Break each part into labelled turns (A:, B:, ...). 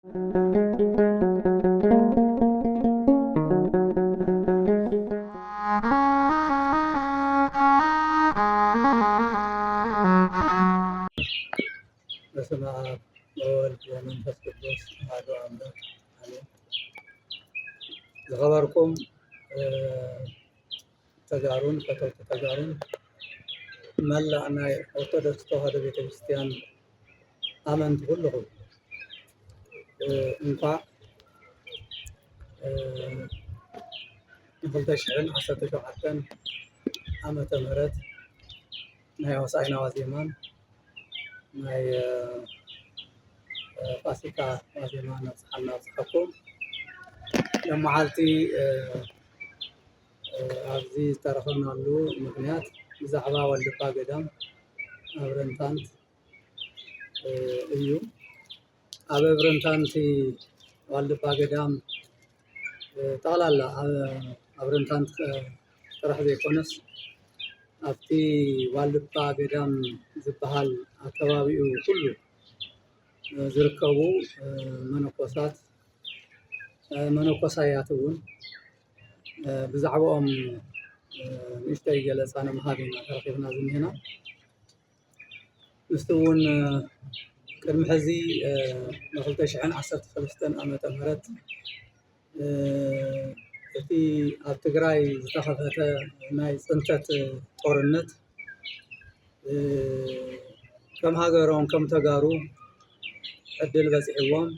A: በስመ አብ ወወልድ ወመንፈስ ቅዱስ አሐዱ አምላክ አሜን። ዝኸበርኩም ተጋሩን ፈተውቲ ተጋሩን መላእ ናይ ኦርቶዶክስ ተዋህዶ ቤተክርስቲያን ኣመንቲ ኩልኹም እንኳዕ ን2017 ዓመተ ምህረት ናይ ሆሳዕና ዋዜማን ናይ ፋሲካ ዋዜማ ነብፅሓልና ኣብፅሐኩም ለመዓልቲ ኣብዚ ዝተረኸብናሉ ምክንያት ብዛዕባ ወልድባ ገዳም ኣብ ረንታንት እዩ። ኣብ ረንታንቲ ዋልድባ ገዳም ጠቕላላ ኣብ ረንታንት ጥራሕ ዘይኮነስ ኣብቲ ዋልድባ ገዳም ዝበሃል ኣከባቢኡ ኩሉ ዝርከቡ መነኮሳት መነኮሳያት እውን ብዛዕባኦም ንእሽተይ ገለፃ ንምሃብ ኢና ተረኺብና ዝኒሀና። ንስቲ እውን ቅድሚ ሕዚ ብ2013 ዓመተ ምህረት እቲ ኣብ ትግራይ ዝተኸፈተ ናይ ፅንተት ጦርነት ከም ሃገሮም ከም ተጋሩ ዕድል በፂሕዎም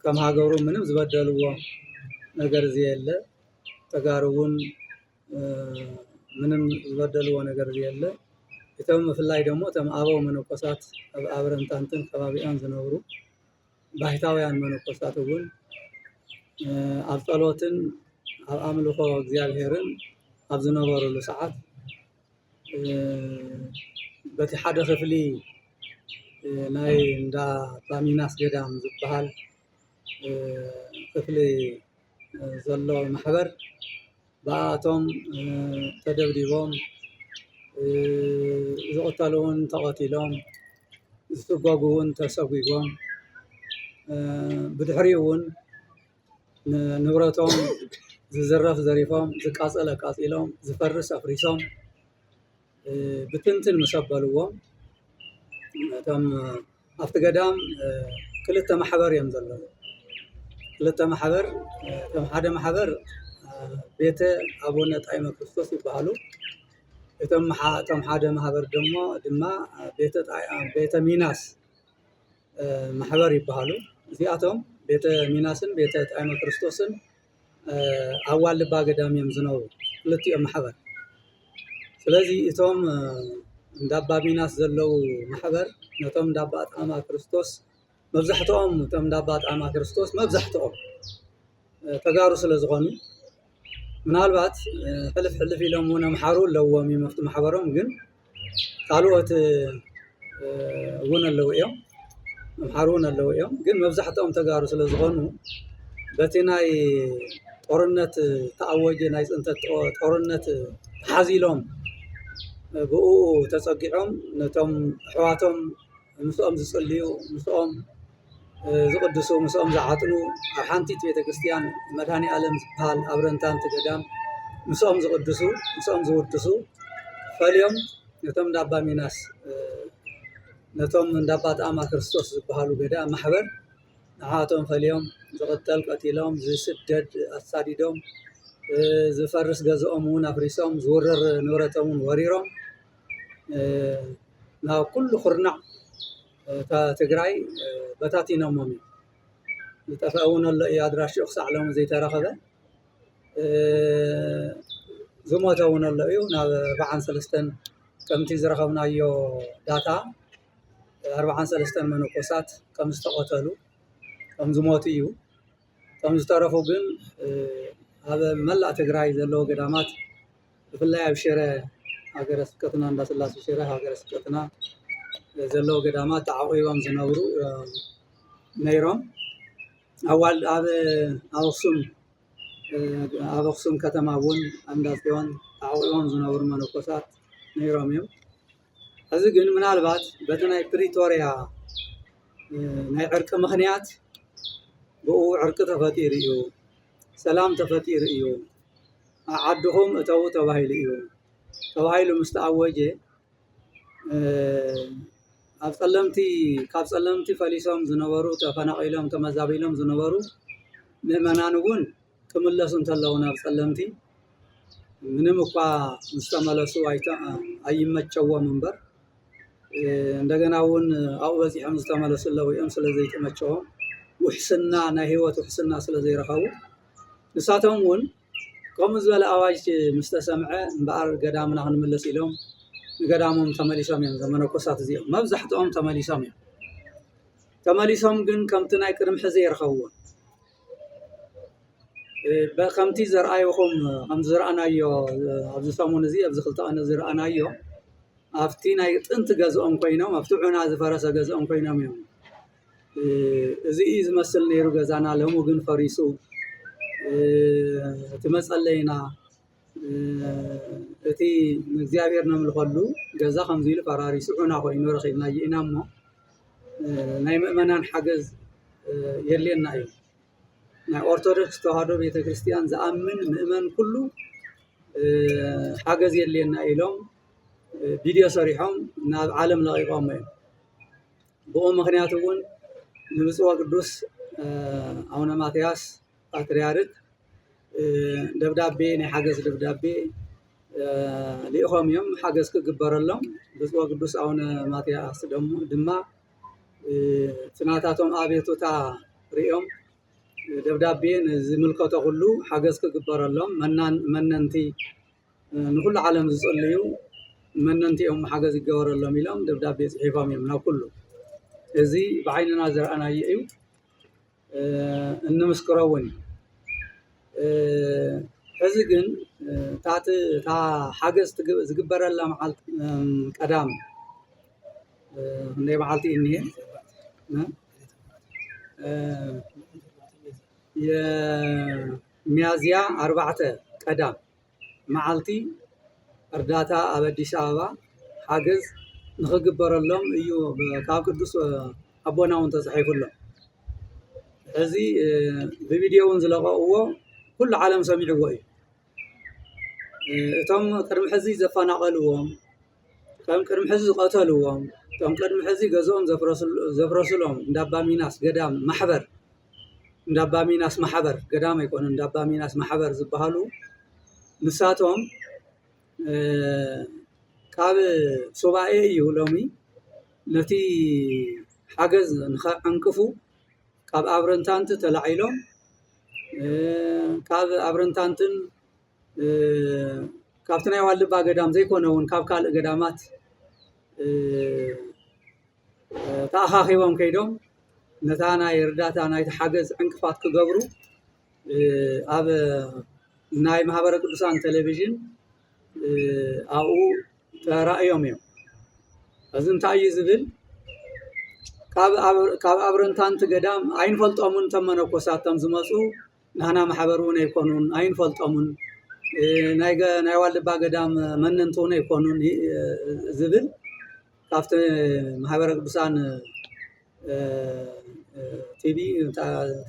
A: ከም ሃገሩ ምንም ዝበደልዎ ነገር ዘየለ ተጋሩ እውን ምንም ዝበደልዎ ነገር ዘየለ እቶም ብፍላይ ደግሞ እቶም ኣበው መነኮሳት ኣብ ረንታንትን ከባቢኣን ዝነብሩ ባሕታውያን መነኮሳት እውን ኣብ ጸሎትን ኣብ ኣምልኾ እግዚኣብሔርን ኣብ ዝነበሩሉ ሰዓት በቲ ሓደ ክፍሊ ናይ እንዳ ባሚናስ ገዳም ዝበሃል ክፍሊ ዘሎ ማሕበር ብኣቶም ተደብዲቦም ዝቕተሉ እውን ተቐቲሎም ዝስጓጉ እውን ተሰጒጎም ብድሕሪኡ እውን ንብረቶም ዝዝረፍ ዘሪፎም ዝቃፀለ ቃፂሎም ዝፈርስ ኣፍሪሶም ብትንትን ምስ ኣበልዎም እቶም ኣብቲ ገዳም ክልተ ማሕበር እዮም ዘለዉ። ክልተ ማሕበር እቶም ሓደ ማሕበር ቤተ ኣቡነ ጣይመ ክርስቶስ ይበሃሉ። እቶም ሓደ ማሕበር ድማ ቤተ ሚናስ ማሕበር ይበሃሉ። እዚኣቶም ቤተ ሚናስን ቤተ ጣይመ ክርስቶስን ኣብ ዋልድባ ገዳም እዮም ዝነብሩ ክልቲኦም ማሕበር። ስለዚ እቶም እንዳባ ሚናስ ዘለው ማሕበር ነቶም እንዳባ ጣዕማ ክርስቶስ መብዛሕትኦም እቶም እንዳባ ጣዕማ ክርስቶስ መብዛሕትኦም ተጋሩ ስለ ዝኾኑ ምናልባት ሕልፍ ሕልፍ ኢሎም እውን ኣምሓሩ ኣለዎም ይመፍቱ ማሕበሮም ግን ካልኦት እውን ኣለው እዮም ኣምሓሩ እውን ኣለው እዮም ግን መብዛሕትኦም ተጋሩ ስለ ዝኾኑ በቲ ናይ ጦርነት ተኣወጀ ናይ ፅንተት ጦርነት ተሓዚሎም ብኡ ተፀጊዖም ነቶም ኣሕዋቶም ምስኦም ዝፅልዩ ምስኦም ዝቅድሱ ምስኦም ዝዓጥኑ ኣብ ሓንቲት ቤተክርስትያን መድሃኒ ዓለም ዝበሃል ኣብ ረንታንት ገዳም ምስኦም ዝቅድሱ ምስኦም ዝውድሱ ፈልዮም ነቶም እንዳባ ሚናስ ነቶም እንዳባ ጣዕማ ክርስቶስ ዝበሃሉ ገዳም ማሕበር ንዓቶም ፈልዮም ዝቅተል ቀቲሎም ዝስደድ ኣሳዲዶም ዝፈርስ ገዝኦም እውን ኣፍሪሶም ዝውርር ንብረቶም እውን ወሪሮም ናብ ኩሉ ኩርናዕ ትግራይ በታቲኖሞም እዮም። ዝጠፍአ እውን ኣሎ እዩ ኣድራሽኡ ክሳዕ ሎሚ ዘይተረኸበ ዝሞተ እውን ኣሎ እዩ። ናብ 43 ከምቲ ዝረኸብናዮ ዳታ 43 መነኮሳት ከም ዝተቆተሉ ከም ዝሞቱ እዩ። ከም ዝተረፉ ግን ኣብ መላእ ትግራይ ዘለዎ ገዳማት ብፍላይ ኣብ ሽረ ሃገረ ስብከትና እንዳስላሴ ሽረ ሃገረ ስብከትና ዘለዎ ገዳማት ተዓቂቦም ዝነብሩ ነይሮም። ኣብ ኣክሱም ከተማ እውን እንዳ ጽዮን ተዓቂቦም ዝነብሩ መነኮሳት ነይሮም እዮም። ሕዚ ግን ምናልባት በቲ ናይ ፕሪቶርያ ናይ ዕርቂ ምኽንያት ብኡ ዕርቂ ተፈጢሩ እዩ ሰላም ተፈጢሩ እዩ ዓድኹም እተው ተባሂሉ እዩ ተባሂሉ ምስ ተኣወጀ ኣብ ጸለምቲ ፈሊሶም ዝነበሩ ተፈናቂሎም ተመዛቢሎም ዝነበሩ ምእመናን እውን ክምለሱ እንተለዉ ናብ ጸለምቲ ምንም እኳ ምስተመለሱ ኣይመቸዎም እምበር እንደገና እውን ኣብኡ በፂሖም ዝተመለሱ ኣለዉ እዮም ስለዘይተመቸዎም ውሕስና ናይ ህይወት ውሕስና ስለዘይረኸቡ ንሳቶም እውን ከምኡ ዝበለ ኣዋጅ ምስ ተሰምዐ እምበኣር ገዳምና ክንምለስ ኢሎም ንገዳሞም ተመሊሶም እዮም ዘመነኮሳት እዚኦም መብዛሕትኦም ተመሊሶም ግን ከምቲ ናይ ቅድሚ ሕዚ ይረኸብዎም ከምቲ ዘርኣይኹም ከምቲ ዝረኣናዮ ኣብዚ ሰሙን እዚ ኣብዚ 2 ቀን ዝረኣናዮ ኣብቲ ናይ ጥንቲ ገዝኦም ኮይኖም ኣብቲ ዑና ዝፈረሰ ገዝኦም ኮይኖም እዮም እዚ ዝመስል ነይሩ ገዛና ሎሚ ግን ፈሪሱ እቲ መጸለይና እቲ እግዚአብሔር ነምልኸሉ ገዛ ከምዚ ኢሉ ፈራሪሱ ዑና ኮይኑ ረኺብና ኢና እሞ ናይ ምእመናን ሓገዝ የድልየና እዩ ናይ ኦርቶዶክስ ተዋህዶ ቤተክርስቲያን ዝኣምን ምእመን ኩሉ ሓገዝ የድልየና ኢሎም ቪድዮ ሰሪሖም ናብ ዓለም ለቂቆም እዮም ብኡ ምክንያት እውን ንብፁዕ ቅዱስ ኣቡነ ማትያስ ፓትርያርክ ደብዳቤ ናይ ሓገዝ ደብዳቤ ሊኢኾም እዮም ሓገዝ ክግበረሎም ብፁዕ ቅዱስ ኣቡነ ማትያስ ድማ ጽናታቶም ኣቤቱታ ሪኦም ደብዳቤ ዝምልከቶ ኩሉ ሓገዝ ክግበረሎም መነንቲ ንኩሉ ዓለም ዝጸልዩ መነንቲኦም ሓገዝ ይገበረሎም ኢሎም ደብዳቤ ጽሒፎም እዮም ናብ ኩሉ እዚ ብዓይንና ዘርአናዮ እዩ እንምስክሮ እውን ሕዚ ግን እታ ሓገዝ ዝግበረላ መዓልቲ ቀዳም ክንደይ መዓልቲ እኒሄ የሚያዝያ 4 ቀዳም መዓልቲ እርዳታ ኣብ አዲስ አበባ ሓገዝ ንኽግበረሎም እዩ ካብ ቅዱስ ኣቦና እውን ተጻሒፉሎም እዚ ብቪድዮ እውን ዝለቀቕዎ ኩሉ ዓለም ሰሚዕዎ እዩ እቶም ቅድሚ ሕዚ ዘፈናቀልዎም ከም ቅድሚ ሕዚ ዝቀተልዎም እቶም ቅድሚ ሕዚ ገዝኦም ዘፍረሱሎም እንዳባ ሚናስ ገዳም ማሕበር እንዳባ ሚናስ ማሕበር ገዳም ኣይኮነን እንዳባ ሚናስ ማሕበር ዝበሃሉ ንሳቶም ካብ ሱባኤ እዩ ሎሚ ነቲ ሓገዝ ንኸዕንቅፉ ካብ ኣብረንታንቲ ተላዒሎም ካብ ኣብረንታንትን ካብቲ ናይ ዋልባ ገዳም ዘይኮነ እውን ካብ ካልእ ገዳማት ተኣኻኺቦም ከይዶም ነታ ናይ እርዳታ ናይቲ ሓገዝ ዕንቅፋት ክገብሩ ኣብ ናይ ማህበረ ቅዱሳን ቴሌቪዥን ኣብኡ ተራእዮም እዮም እዚ እንታይ እዩ ዝብል ካብ ኣብረንታንቲ ገዳም ኣይንፈልጦምን ተመነኮሳቶም ዝመፁ ናህና ማሕበር እውን ኣይኮኑን ኣይንፈልጦምን ናይ ዋልባ ገዳም መነንቲ እውን ኣይኮኑን ዝብል ካብቲ ማሕበረ ቅዱሳን ቲቪ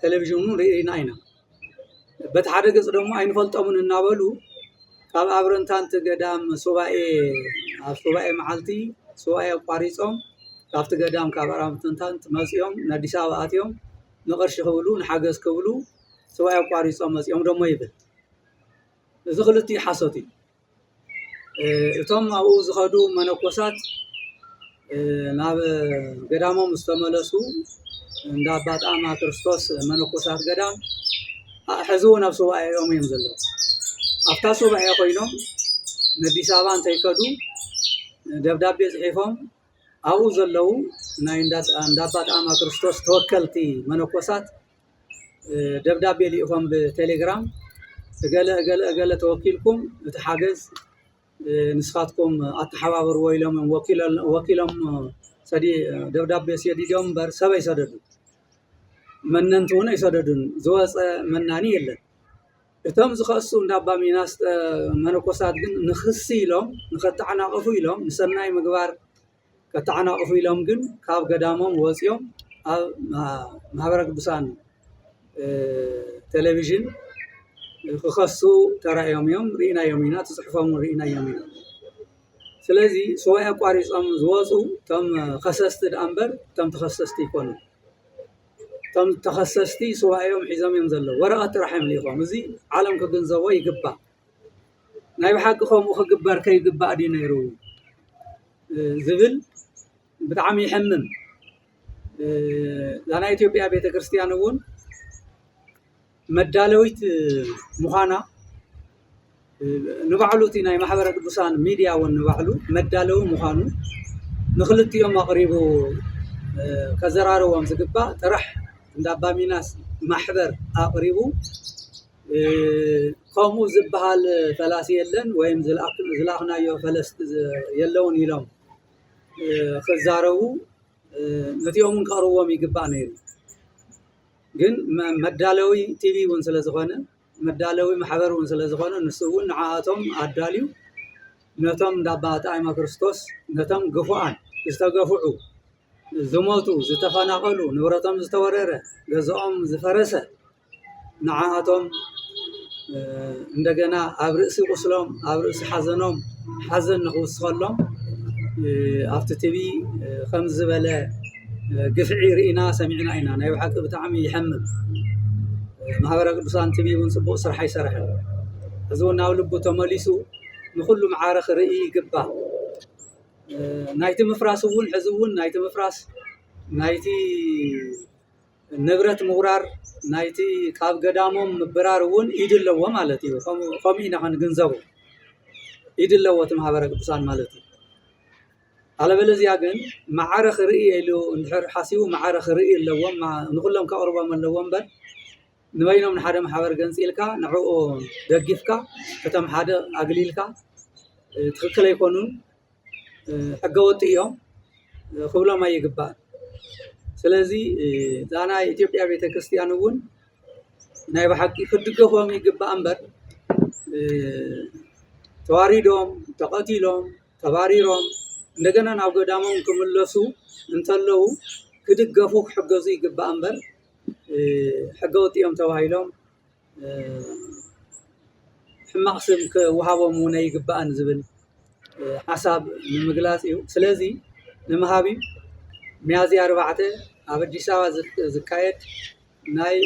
A: ቴሌቪዥን ርኢና ኢና በቲ ሓደ ገጽ ደግሞ ኣይንፈልጦምን እናበሉ ካብ ኣብረንታንቲ ገዳም ሱባኤ ኣብ ሱባኤ መዓልቲ ሱባኤ ኣቋሪፆም ካብቲ ገዳም ካብ ኣብረንታንቲ መፅኦም ንኣዲስ ኣበባ ኣትዮም ንቅርሺ ክብሉ ንሓገዝ ክብሉ ሱባኤ ኣቋሪፆም መፅኦም ደሞ ይብል እዚ ክልቲኡ ሓሶት እዩ እቶም ኣብኡ ዝኸዱ መነኮሳት ናብ ገዳሞም ዝተመለሱ እንዳ ኣባ ጣማ ክርስቶስ መነኮሳት ገዳም ሕዚ እውን ኣብ ሱባኤኦም እዮም ዘለዉ ኣብታ ሱባኤ ኮይኖም ንኣዲስ ኣበባ እንተይከዱ ደብዳቤ ጽሒፎም ኣብኡ ዘለዉ ናይ እንዳ ኣባ ጣማ ክርስቶስ ተወከልቲ መነኮሳት ደብዳቤ ሊኢኾም ብቴሌግራም ገለ ተወኪልኩም እቲ ሓገዝ ንስኻትኩም ኣተሓባብርዎ ኢሎም ወኪሎም ደብዳቤ ሰዲዶም እምበር ሰብ ኣይሰደዱን መነንቲ እውን ኣይሰደዱን ዝወፀ መናኒ የለን እቶም ዝኸሱ እንዳ ኣባ ሚናስ መነኮሳት ግን ንኽሲ ኢሎም ንኸተዓናቕፉ ኢሎም ንሰናይ ምግባር ከተዓናቕፉ ኢሎም ግን ካብ ገዳሞም ወፂኦም ማህበረ ቅዱሳን ቴሌቪዥን ክኸሱ ተራእዮም እዮም ርኢናዮም ኢና ተፅሕፎም ርኢናዮም ኢና ስለዚ ሰዋይ ኣቋሪፆም ዝወፁ እቶም ከሰስቲ ደኣ እምበር እቶም ተኸሰስቲ ይኮኑ እቶም ተኸሰስቲ ሰዋዮም ሒዞም እዮም ዘለዉ ወረቐት ጥራሕ እዮም ልኢኾም እዚ ዓለም ክግንዘቦ ይግባእ ናይ ብሓቂ ከምኡ ክግበር ከይግባእ ድዩ ነይሩ ዝብል ብጣዕሚ ይሕምም ናይ ኢትዮጵያ ቤተክርስትያን እውን መዳለዊት ምዃና ንባዕሉ እቲ ናይ ማሕበረ ቅዱሳን ሚድያ እውን ንባዕሉ መዳለዊ ምዃኑ ንክልቲኦም ኣቕሪቡ ከዘራርቦም ዝግባእ ጥራሕ እንዳ ኣባ ሚናስ ማሕበር ኣቕሪቡ ከምኡ ዝበሃል ፈላሲ የለን ወይም ዝለኣኽናዮ ፈለስቲ የለውን ኢሎም ክዛረቡ ነቲኦምን ከቕርብዎም ይግባእ ነይሩ ግን መዳለዊ ቲቪ እውን ስለ ዝኾነ መዳለዊ ማሕበር እውን ስለ ዝኾነ ንሱ እውን ንዓኣቶም ኣዳልዩ ነቶም እንዳ ኣባ ጣዕመ ክርስቶስ ነቶም ግፉኣን ዝተገፍዑ ዝሞቱ ዝተፈናቐሉ ንብረቶም ዝተወረረ ገዝኦም ዝፈረሰ ንዓኣቶም እንደገና ኣብ ርእሲ ቁስሎም ኣብ ርእሲ ሓዘኖም ሓዘን ንኽውስኸሎም ኣብቲ ቲቪ ከም ዝበለ ግፍዒ ርኢና ሰሚዕና ኢና ናይ ብሓቂ ብጣዕሚ ይሕምም ማሕበረ ቅዱሳን ቲቪ እውን ፅቡቅ ስራሕ ይሰርሕ እዚ እውን ናብ ልቡ ተመሊሱ ንኩሉ ማዕረ ክርኢ ይግባእ ናይቲ ምፍራስ እውን ሕዚ እውን ናይቲ ምፍራስ ናይቲ ንብረት ምውራር ናይቲ ካብ ገዳሞም ምብራር እውን ኢድ ኣለዎ ማለት እዩ ከምኡ ኢና ክንግንዘቦ ኢድ ኣለዎ እቲ ማሕበረ ቅዱሳን ማለት እዩ አለበለዚያ ግን ማዕረ ክርኢ ኢሉ እንድሕር ሓሲቡ ማዕረ ክርኢ ኣለዎም ንኩሎም ከቕርቦም ኣለዎም እምበር ንበይኖም ንሓደ ማሕበር ገንፂልካ ንዕኡ ደጊፍካ እቶም ሓደ ኣግሊልካ ትክክል ኣይኮኑን ሕገወጥ እዮም ክብሎም ኣይግባእ ስለዚ እዛ ናይ ኢትዮጵያ ቤተክርስትያን እውን ናይ ብሓቂ ክድገፎም ይግባእ እምበር ተዋሪዶም ተቐቲሎም ተባሪሮም እንደገና ናብ ገዳሞም ክምለሱ እንተለዉ ክድገፉ ክሕገዙ ይግባእ እምበር ሕገወጥ እዮም ተባሂሎም ሕማቕ ስም ክወሃቦም እውን ኣይግባእን ዝብል ሓሳብ ንምግላፅ እዩ ስለዚ ንምሃቢ ሚያዝያ 4 ኣብ ኣዲስ ኣበባ ዝካየድ ናይ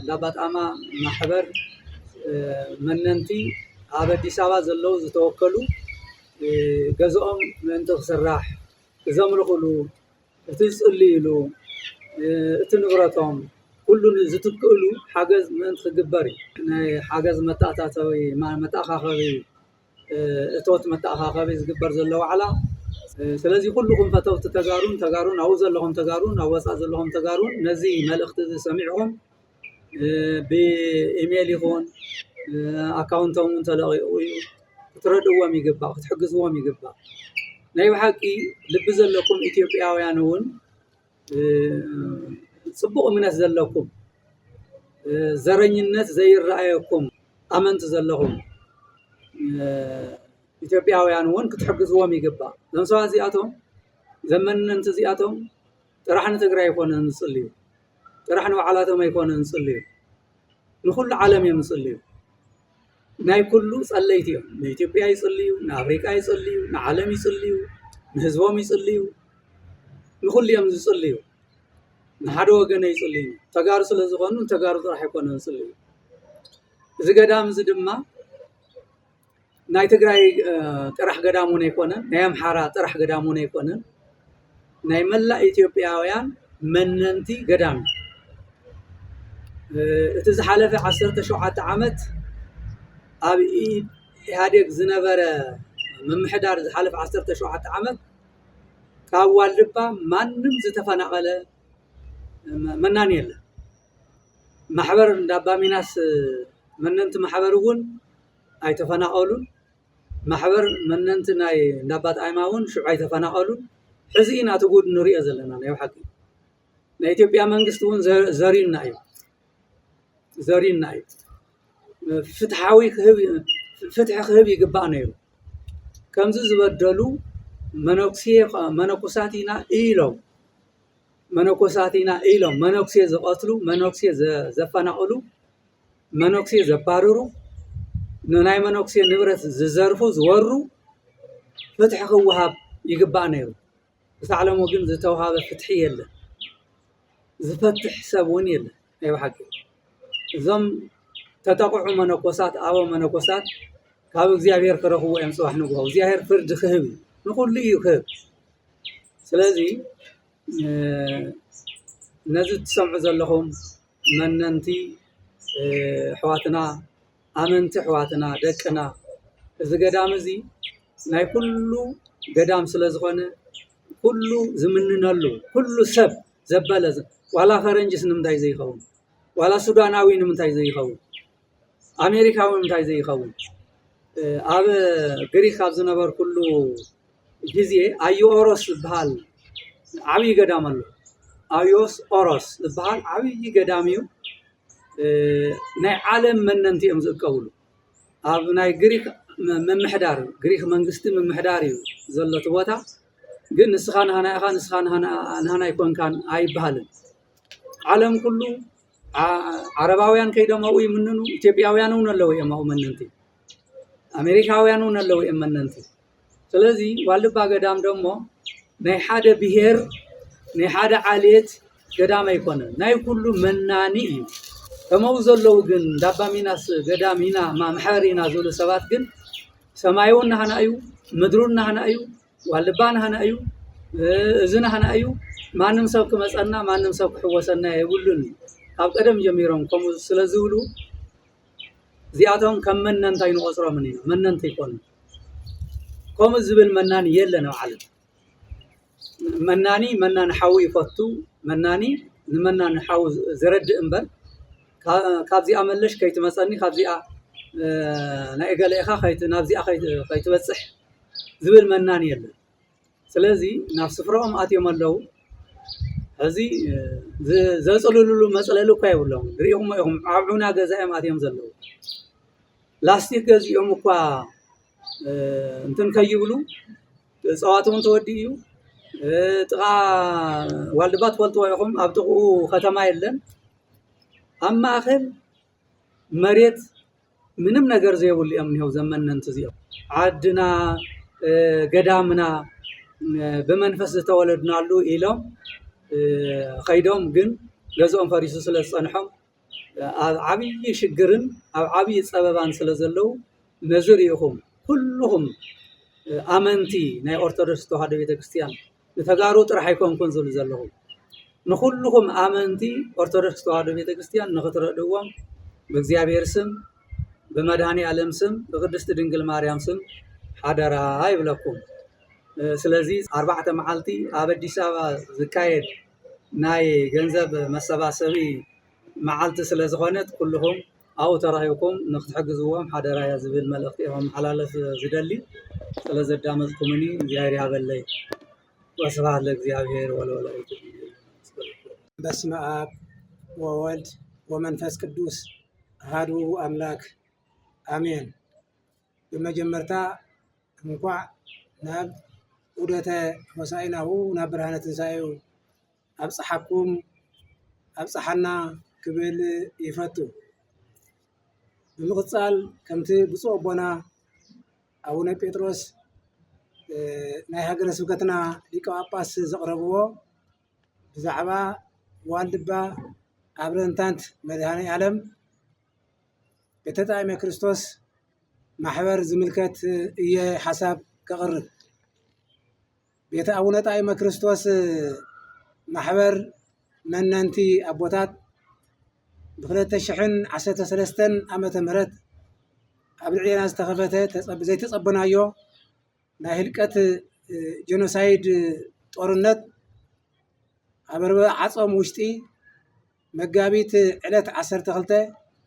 A: እንዳ ኣባ ጣዕመ ማሕበር መነንቲ ኣብ ኣዲስ ኣበባ ዘለዉ ዝተወከሉ ገዝኦም ምእንቲ ክስራሕ ዘምልኽሉ እቲ ዝፅልይሉ እቲ ንብረቶም ኩሉ ዝትክእሉ ሓገዝ ምእንቲ ክግበር እዩ ናይ ሓገዝ መተኣታተዊ መተኣኻኸቢ እቶት መተኣኻኸቢ ዝግበር ዘሎ ዋዕላ ስለዚ ኩልኩም ፈተውቲ ተጋሩን ኣብኡ ዘለኹም ተጋሩን ኣብ ወፃእ ዘለኹም ተጋሩን ነዚ መልእኽቲ ሰሚዕኹም ብኢሜል ይኹን ኣካውንቶም እውን ተለቒቑ እዩ ክትረድእዎም ይግባእ ክትሕግዝዎም ይግባእ ናይ ብሓቂ ልቢ ዘለኩም ኢትዮጵያውያን እውን ፅቡቕ እምነት ዘለኩም ዘረኝነት ዘይረኣየኩም ኣመንቲ ዘለኹም ኢትዮጵያውያን እውን ክትሕግዝዎም ይግባእ እዞም ሰባት እዚኣቶም ዘመነንቲ እዚኣቶም ጥራሕ ንትግራይ ኣይኮነን ዝፅልዩ ጥራሕ ንባዕላቶም ኣይኮነን ዝፅልዩ ንኩሉ ዓለም እዮም ዝፅልዩ ናይ ኩሉ ጸለይቲ እዮም ንኢትዮጵያ ይጽልዩ ንኣፍሪካ ይጽልዩ ንዓለም ይጽልዩ ንህዝቦም ይጽልዩ ንኩሉ እዮም ዝጽልዩ ንሓደ ወገን ይጽልዩ ተጋሩ ስለ ዝኾኑ ተጋሩ ጥራሕ ኣይኮነን ዝጽልዩ እዚ ገዳም እዚ ድማ ናይ ትግራይ ጥራሕ ገዳም እውን ኣይኮነን ናይ ኣምሓራ ጥራሕ ገዳም እውን ኣይኮነን ናይ መላእ ኢትዮጵያውያን መነንቲ ገዳም እቲ ዝሓለፈ 17 ዓመት ኣብ ኢህአዴግ ዝነበረ ምምሕዳር ዝሓለፈ 17 ዓመት ካብ ዋልድባ ማንም ዝተፈናቐለ መናን የለን ማሕበር እንዳ ኣባ ሚናስ መነንቲ ማሕበር እውን ኣይተፈናቐሉን ማሕበር መነንቲ ናይ እንዳ ኣባ ጣዕመ እውን ሽዑ ኣይተፈናቐሉን ሕዚ ኢና እቲ ጉድ ንሪኦ ዘለና ናይ ሓቂ ናይ ኢትዮጵያ መንግስቲ እውን ዘሪና እዩ ፍትሓዊ ፍትሒ ክህብ ይግባእ ነይሩ ከምዚ ዝበደሉ መነኩሳት ኢና ኢሎም መነኮሳቲና ኢሎም መነኩሴ ዝቀትሉ መነኩሴ ዘፈናቅሉ መነኩሴ ዘባርሩ ንናይ መነኩሴ ንብረት ዝዘርፉ ዝወሩ ፍትሒ ክወሃብ ይግባእ ነይሩ ብሳዕለሞ ግን ዝተወሃበ ፍትሒ የለን ዝፈትሕ ሰብ እውን የለን ናይ ብሓቂ እዞም ተጠቅዑ መነኮሳት ኣቦ መነኮሳት ካብ እግዚአብሔር ክረኽቡ እዮም ጽባሕ ንግሆ እግዚአብሔር ፍርዲ ክህብ ንኩሉ እዩ ክህብ ስለዚ ነዚ ትሰምዑ ዘለኹም መነንቲ ሕዋትና ኣመንቲ ሕዋትና ደቅና እዚ ገዳም እዚ ናይ ኩሉ ገዳም ስለ ዝኾነ ኩሉ ዝምንነሉ ኩሉ ሰብ ዘበለ ዋላ ፈረንጅስ ንምንታይ ዘይኸውን ዋላ ሱዳናዊ ንምንታይ ዘይኸውን ኣሜሪካዊ ንምንታይ ዘይኸውን ኣብ ግሪክ ካብ ዝነበሩ ኩሉ ግዜ ኣዮኦሮስ ዝበሃል ዓብይ ገዳም ኣሎ ኣዮስ ኦሮስ ዝበሃል ዓብይ ገዳም እዩ ናይ ዓለም መነንቲ እዮም ዝእከብሉ ኣብ ናይ ግሪክ መምሕዳር ግሪክ መንግስቲ መምሕዳር እዩ ዘሎት ቦታ ግን ንስኻ ንሃና ኢኻ ንስኻ ንሃና ይኮንካን ኣይበሃልን ዓለም ኩሉ ዓረባውያን ከይዶም ኣብኡ ይምንኑ ኢትዮጵያውያን እውን ኣለዉ እዮም ኣብኡ መነንቲ ኣሜሪካውያን እውን ኣለዉ እዮም መነንቲ ስለዚ ዋልድባ ገዳም ደሞ ናይ ሓደ ብሄር ናይ ሓደ ዓሌት ገዳም ኣይኮነን ናይ ኩሉ መናኒ እዩ ከምኡ ዘለዉ ግን ዳባ ሚናስ ገዳም ኢና ማሕበር ኢና ዝብሉ ሰባት ግን ሰማዩን ናሃና እዩ ምድሩን ናሃና እዩ ዋልድባ ናሃና እዩ እዚ ናሃና እዩ ማንም ሰብ ክመፀና ማንም ሰብ ክሕወሰና የብሉን ካብ ቀደም ጀሚሮም ከምኡ ስለ ዝብሉ እዚኣቶም ከም መነንታ ይንቆፅሮም ኢና መነንታ ይኮኑ ከምኡ ዝብል መናኒ የለን ኣብ ዓለም መናኒ መናኒ ሓዊ ይፈቱ መናኒ ንመናኒ ሓዊ ዝረድእ እምበር ካብዚኣ መለሽ ከይትመፀኒ ካብዚኣ ናይ ገለ ኢኻ ናብዚኣ ከይትበፅሕ ዝብል መናኒ የለን ስለዚ ናብ ስፍራኦም ኣትዮም ኣለዉ እዚ ዘፅልልሉ መፅለሊ እኳ የብሎም ርኢኹም ኢኹም ኣብ ዑና ገዛ እዮም ኣትዮም ዘለዉ ላስቲክ ገዚኦም እኳ እንትን ከይብሉ እፅዋት እውን ተወዲ እዩ ጥቃ ዋልድባ ትፈልጥዎ ኢኹም ኣብ ጥቕኡ ከተማ የለን ኣብ ማእኸል መሬት ምንም ነገር ዘይብሉ እዮም እኒሄው ዘመነንቲ እዚኦም ዓድና ገዳምና ብመንፈስ ዝተወለድናሉ ኢሎም ከይዶም ግን ገዝኦም ፈሪሱ ስለ ዝፀንሖም ኣብ ዓብይ ሽግርን ኣብ ዓብይ ፀበባን ስለ ዘለዉ ነዚ ርኢኹም ኩልኹም ኣመንቲ ናይ ኦርቶዶክስ ተዋህዶ ቤተክርስትያን ንተጋሩ ጥራሕ ኣይኮንኩን ዝብሉ ዘለኹም ንኩልኹም ኣመንቲ ኦርቶዶክስ ተዋህዶ ቤተክርስትያን ንኽትረድእዎም ብእግዚአብሔር ስም ብመድሃኒ ዓለም ስም ብቅድስቲ ድንግል ማርያም ስም ሓደራ ይብለኩም ስለዚ 4 መዓልቲ ኣብ ኣዲስ ኣበባ ዝካየድ ናይ ገንዘብ መሰባሰቢ መዓልቲ ስለ ዝኾነት ኩልኹም ኣብኡ ተራኺብኩም ንክትሕግዝዎም ሓደራ እያ ዝብል መልእኽቲ እዮም ሓላለፍ ዝደሊ ስለ ዘዳመፅኩምኒ እግዚአብሔር ያበለይ ወስብሐት ለእግዚአብሔር ወለወላዲቱ
B: በስመ አብ ወወልድ ወመንፈስ ቅዱስ አሐዱ አምላክ አሜን። በመጀመርታ እንኳዕ ናብ ዑደተ ሆሳዕናሁ ናብ ብርሃነ ትንሣኤው ኣብፅሓኩም ኣብፅሓና ክብል ይፈቱ። ብምቕፃል ከምቲ ብፁዕ ኣቦና ኣቡነ ጴጥሮስ ናይ ሃገረ ስብከትና ሊቀ ጳጳስ ዘቕረብዎ ብዛዕባ ዋልድባ ኣብረንታንት መድኃኔ ዓለም ቤተ ጣዕመ ክርስቶስ ማሕበር ዝምልከት እየ ሓሳብ ከቕርብ። ቤተ ኣቡነ ጣዕመ ክርስቶስ ማሕበር መነንቲ ኣቦታት ብ2013 ዓመተ ምህረት ኣብ ልዕልና ዝተኸፈተ ዘይተጸበናዮ ናይ ህልቀት ጄኖሳይድ ጦርነት ኣብ ዓጾም ውሽጢ መጋቢት ዕለት 12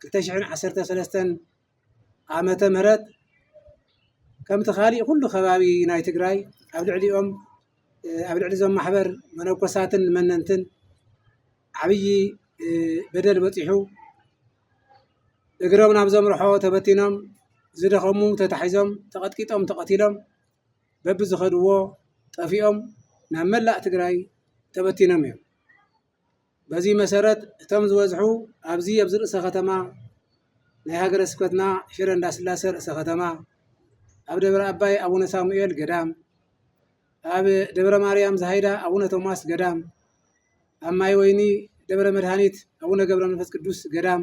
B: 2013 ዓመተ ምህረት ከምቲ ካሊእ ኩሉ ከባቢ ናይ ትግራይ ኣብ ልዕሊ ዞም ማሕበር መነኮሳትን መነንትን ዓብይ በደል በፂሑ እግሮም ናብ ዘምርሖ ተበቲኖም ዝደኸሙ ተታሒዞም ተቐጥቂጦም ተቐቲሎም በቢ ዝኸድዎ ጠፊኦም ናብ መላእ ትግራይ ተበቲኖም እዮም። በዚህ መሰረት እቶም ዝበዝሑ ኣብዚ ኣብ ርእሰ ከተማ ናይ ሃገረ ስብከትና ሽረ እንዳስላሴ ርእሰ ከተማ ኣብ ደብረ ኣባይ ኣቡነ ሳሙኤል ገዳም ኣብ ደብረ ማርያም ዝሃይዳ ኣቡነ ቶማስ ገዳም ኣብ ማይ ወይኒ ደብረ መድኃኒት ኣቡነ ገብረ መንፈስ ቅዱስ ገዳም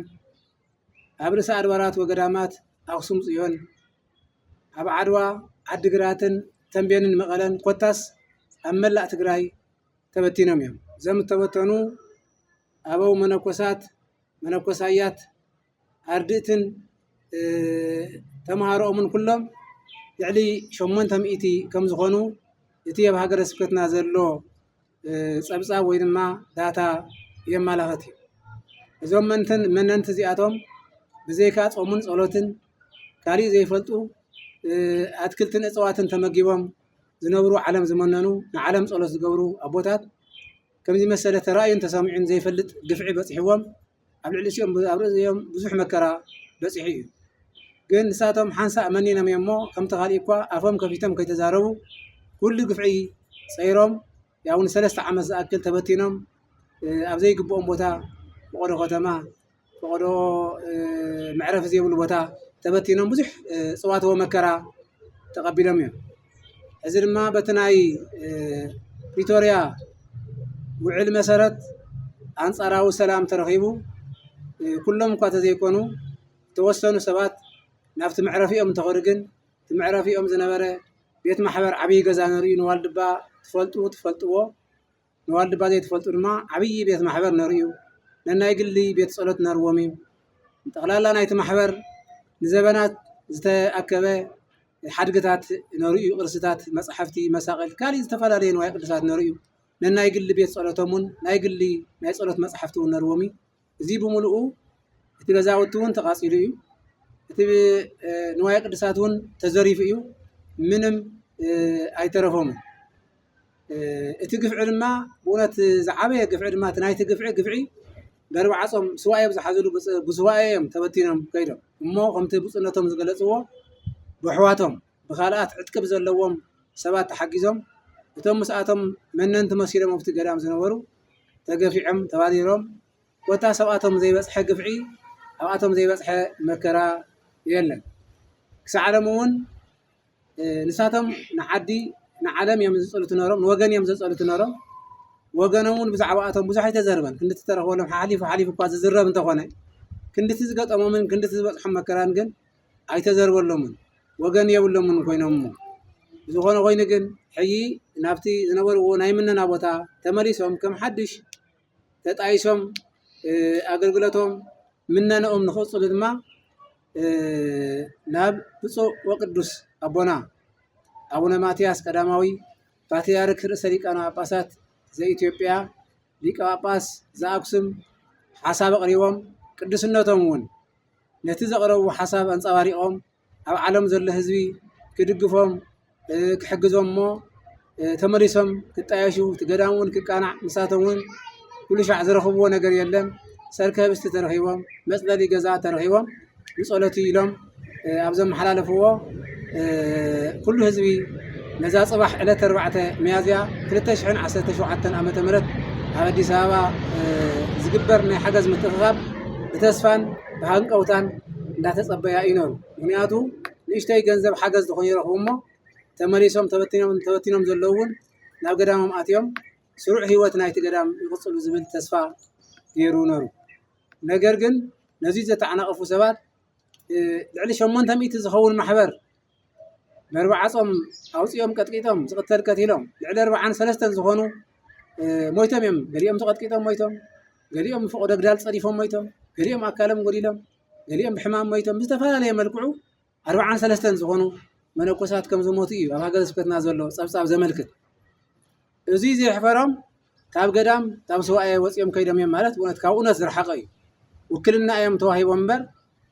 B: ኣብ ርእሰ ኣድባራት ወገዳማት ኣክሱም ጽዮን ኣብ ዓድዋ ዓዲግራትን ተንቤንን መቐለን ኮታስ ኣብ መላእ ትግራይ ተበቲኖም እዮም። ዘም ተበተኑ ኣበው መነኮሳት መነኮሳያት ኣርድእትን ተማሃሮኦምን ኩሎም ልዕሊ 800 ከም ዝኾኑ እቲ ኣብ ሃገረ ስብከትና ዘሎ ጸብጻብ ወይ ድማ ዳታ የማላኽት እዩ። እዞም መነንቲ እዚኣቶም ብዘይካ ጾሙን ጸሎትን ካሊእ ዘይፈልጡ ኣትክልትን እጽዋትን ተመጊቦም ዝነብሩ ዓለም ዝመነኑ ንዓለም ጸሎት ዝገብሩ ኣቦታት ከምዚ መሰለ ተራእዩን ተሰሚዑን ዘይፈልጥ ግፍዒ በፂሕዎም ኣብ ልዕሊ ሲኦም ኣብ ርእሲኦም ብዙሕ መከራ በፂሑ እዩ። ግን ንሳቶም ሓንሳእ መኒኖም እሞ ከምቲ ካልእ እኳ ኣፎም ከፊቶም ከይተዛረቡ ኩሉ ግፍዒ ፀይሮም ያው ን3 ዓመት ዝኣክል ተበቲኖም ኣብ ዘይግብኦም ቦታ በቆዶ ከተማ በቆዶ መዕረፊ ዘይብሉ ቦታ ተበቲኖም ብዙሕ ጽዋትዎ መከራ ተቐቢሎም እዮም። እዚ ድማ በቲ ናይ ፕሪቶሪያ ውዕል መሰረት አንጻራዊ ሰላም ተረኺቡ ኩሎም እኳ ተዘይኮኑ ተወሰኑ ሰባት ናብቲ መዕረፊኦም ተኸዱ። ግን እቲ መዕረፊኦም ዝነበረ ቤት ማሕበር ዓብይ ገዛ ነርእዩ ንዋልድባ ትፈልጥዎ ንዋልድባ ዘይትፈልጡ ድማ ዓብይ ቤት ማሕበር ነርእዩ ነናይ ግሊ ቤት ጸሎት ነርዎም እዩ። ጠቕላላ ናይቲ ማሕበር ንዘበናት ዝተኣከበ ሓድግታት ነርእዩ ቅርስታት መጽሓፍቲ መሳቕል ካሊእ ዝተፈላለዩ ንዋየ ቅዱሳት ነርእዩ ነናይ ግሊ ቤት ጸሎቶምን ናይ ግሊ ናይ ጸሎት መጽሓፍቲ እውን ነርዎም እዩ። እዚ ብምሉኡ እቲ ገዛውቲ እውን ተቓጺሉ እዩ። እቲ ንዋየ ቅዱሳት እውን ተዘሪፉ እዩ። ምንም ኣይተረፈሙ። እቲ ግፍዒ ድማ ብእውነት ዝዓበየ ግፍዒ ድማ እቲ ናይቲ ግፍዒ በርባዓጾም ስዋኤ ዝሓዘሉ ብስዋኤ እዮም ተበቲኖም ከይዶም እሞ ከምቲ ብፅነቶም ዝገለጽዎ ብሕዋቶም ብኻልኣት ዕጥቅብ ዘለዎም ሰባት ተሓጊዞም እቶም ምስኣቶም መነንቲ መሲሎም ኣብቲ ገዳም ዝነበሩ ተገፊዖም ተባዲሮም ወታ ሰብኣቶም ዘይበጽሐ ግፍዒ ኣብኣቶም ዘይበጽሐ መከራ የለን። ክሳዕሎም እውን ንሳቶም ንዓዲ ንዓለም እዮም ዝጸልቱ ነሮም ንወገን እዮም ዝጸልቱ ነሮም ወገኖም እውን ብዛዕባኣቶም ብዙሕ ኣይተዘርበን ክንድቲ ተረኽቦሎም ሓሊፉ እኳ ዝዝረብ እንተኾነ ክንድቲ ዝገጠሞምን ክንድቲ ዝበጽሖም መከራን ግን ኣይተዘርበሎምን ወገን የብሎምን ኮይኖም እሞ ዝኾነ ኮይኑ ግን ሕጂ ናብቲ ዝነበርዎ ናይ ምነና ቦታ ተመሊሶም ከም ሓድሽ ተጣይሶም ኣገልግሎቶም ምነነኦም ንኽቕጽሉ ድማ ናብ ብፁዕ ወቅዱስ ኣቦና ኣቡነ ማትያስ ቀዳማዊ ፓትርያርክ ርእሰ ሊቃነ ጳጳሳት ዘኢትዮጵያ ሊቀ ጳጳስ ዘአክሱም ሓሳብ ኣቕሪቦም ቅዱስነቶም እውን ነቲ ዘቕረቡ ሓሳብ አንጸባሪቖም ኣብ ዓለም ዘሎ ህዝቢ ክድግፎም ክሕግዞም እሞ ተመሊሶም ክጣየሹ ትገዳም እውን ክቃናዕ ንሳቶም እውን ኩሉ ሻዕ ዝረኽብዎ ነገር የለን። ሰርከ ህብስቲ ተረኺቦም መጽለሊ ገዛ ተረኺቦም ንጸሎቱ ኢሎም ኣብ ዘመሓላለፍዎ ኩሉ ህዝቢ ነዛ ጽባሕ ዕለት 4 ሚያዝያ 2017 ዓመተ ምህረት ኣብ ኣዲስ አበባ ዝግበር ናይ ሓገዝ ምትኽኻብ ብተስፋን ብሃንቀውታን እንዳተጸበያ ይነሩ። ምክንያቱ ንእሽተይ ገንዘብ ሓገዝ ዝኾኑ ይረኽቡ እሞ ተመሊሶም ተበቲኖም ዘለውን ናብ ገዳሞም ኣትዮም ስሩዕ ህይወት ናይቲ ገዳም ይቕጽሉ ዝብል ተስፋ ገይሩ ነሩ። ነገር ግን ነዚ ዘተዓናቐፉ ሰባት ልዕሊ 800 ዝኸውን ማሕበር በርባዓጾም ኣውፂኦም ቀጥቂጦም ዝቕተል ቀቲሎም ልዕሊ 43 ዝኾኑ ሞይቶም እዮም። ገሊኦም ተቐጥቂጦም ሞይቶም፣ ገሊኦም ፍቕዶ ግዳል ጸዲፎም ሞይቶም፣ ገሊኦም ኣካሎም ጎዲሎም፣ ገሊኦም ብሕማም ሞይቶም ብዝተፈላለየ መልክዑ 43 ዝኾኑ መነኮሳት ከም ዝሞቱ እዩ ኣብ ሃገረ ስብከትና ዘሎ ጸብጻብ ዘመልክት። እዚ ዘይሕፈሮም ካብ ገዳም ካብ ስዋኤ ወፂኦም ከይዶም እዮም ማለት እውነት ካብ እውነት ዝረሓቐ እዩ። ውክልና እዮም ተዋሂቦም እምበር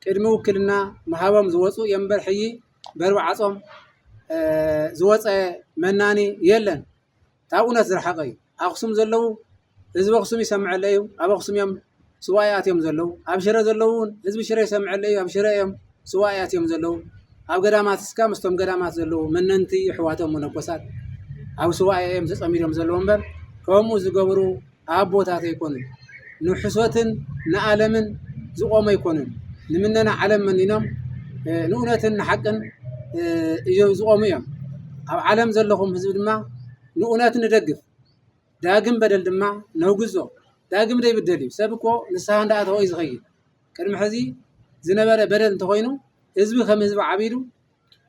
B: ቅድሚ ውክልና መሃቦም ዝወፁ እዮም እምበር ሕጂ በርባዓጾም ዝወፀ መናኒ የለን። ካብ እውነት ዝረሓቐ እዩ። ኣክሱም ዘለዉ ህዝቢ ኣክሱም ይሰምዐለ እዩ። ኣብ ኣክሱም እዮም ስዋኤያት እዮም ዘለዉ። ኣብ ሽረ ዘለዉ ህዝቢ ሽረ ይሰምዐለ እዩ። ኣብ ሽረ እዮም ስዋኤያት እዮም ዘለዉ። ኣብ ገዳማት እስካ ምስቶም ገዳማት ዘለዉ መነንቲ ኣሕዋቶም መነኮሳት ኣብ ስዋኤ እዮም ተጸሚዶም ዘለዉ እምበር ከምኡ ዝገብሩ ኣቦታት ኣይኮኑን። ንሕሶትን ንዓለምን ዝቆመ ይኮኑን ንምነና ዓለም መኒኖም ንእውነትን ንሓቅን እዮም ዝቆሙ እዮም ኣብ ዓለም ዘለኹም ህዝቢ ድማ ንእውነት ንደግፍ ዳግም በደል ድማ ነውግዞ ዳግም ደይብደል እዩ ሰብ እኮ ንስሓ እንዳኣተወ እዩ ዝኸይድ ቅድሚ ሕዚ ዝነበረ በደል እንተኮይኑ ህዝቢ ከም ህዝቢ ዓቢሉ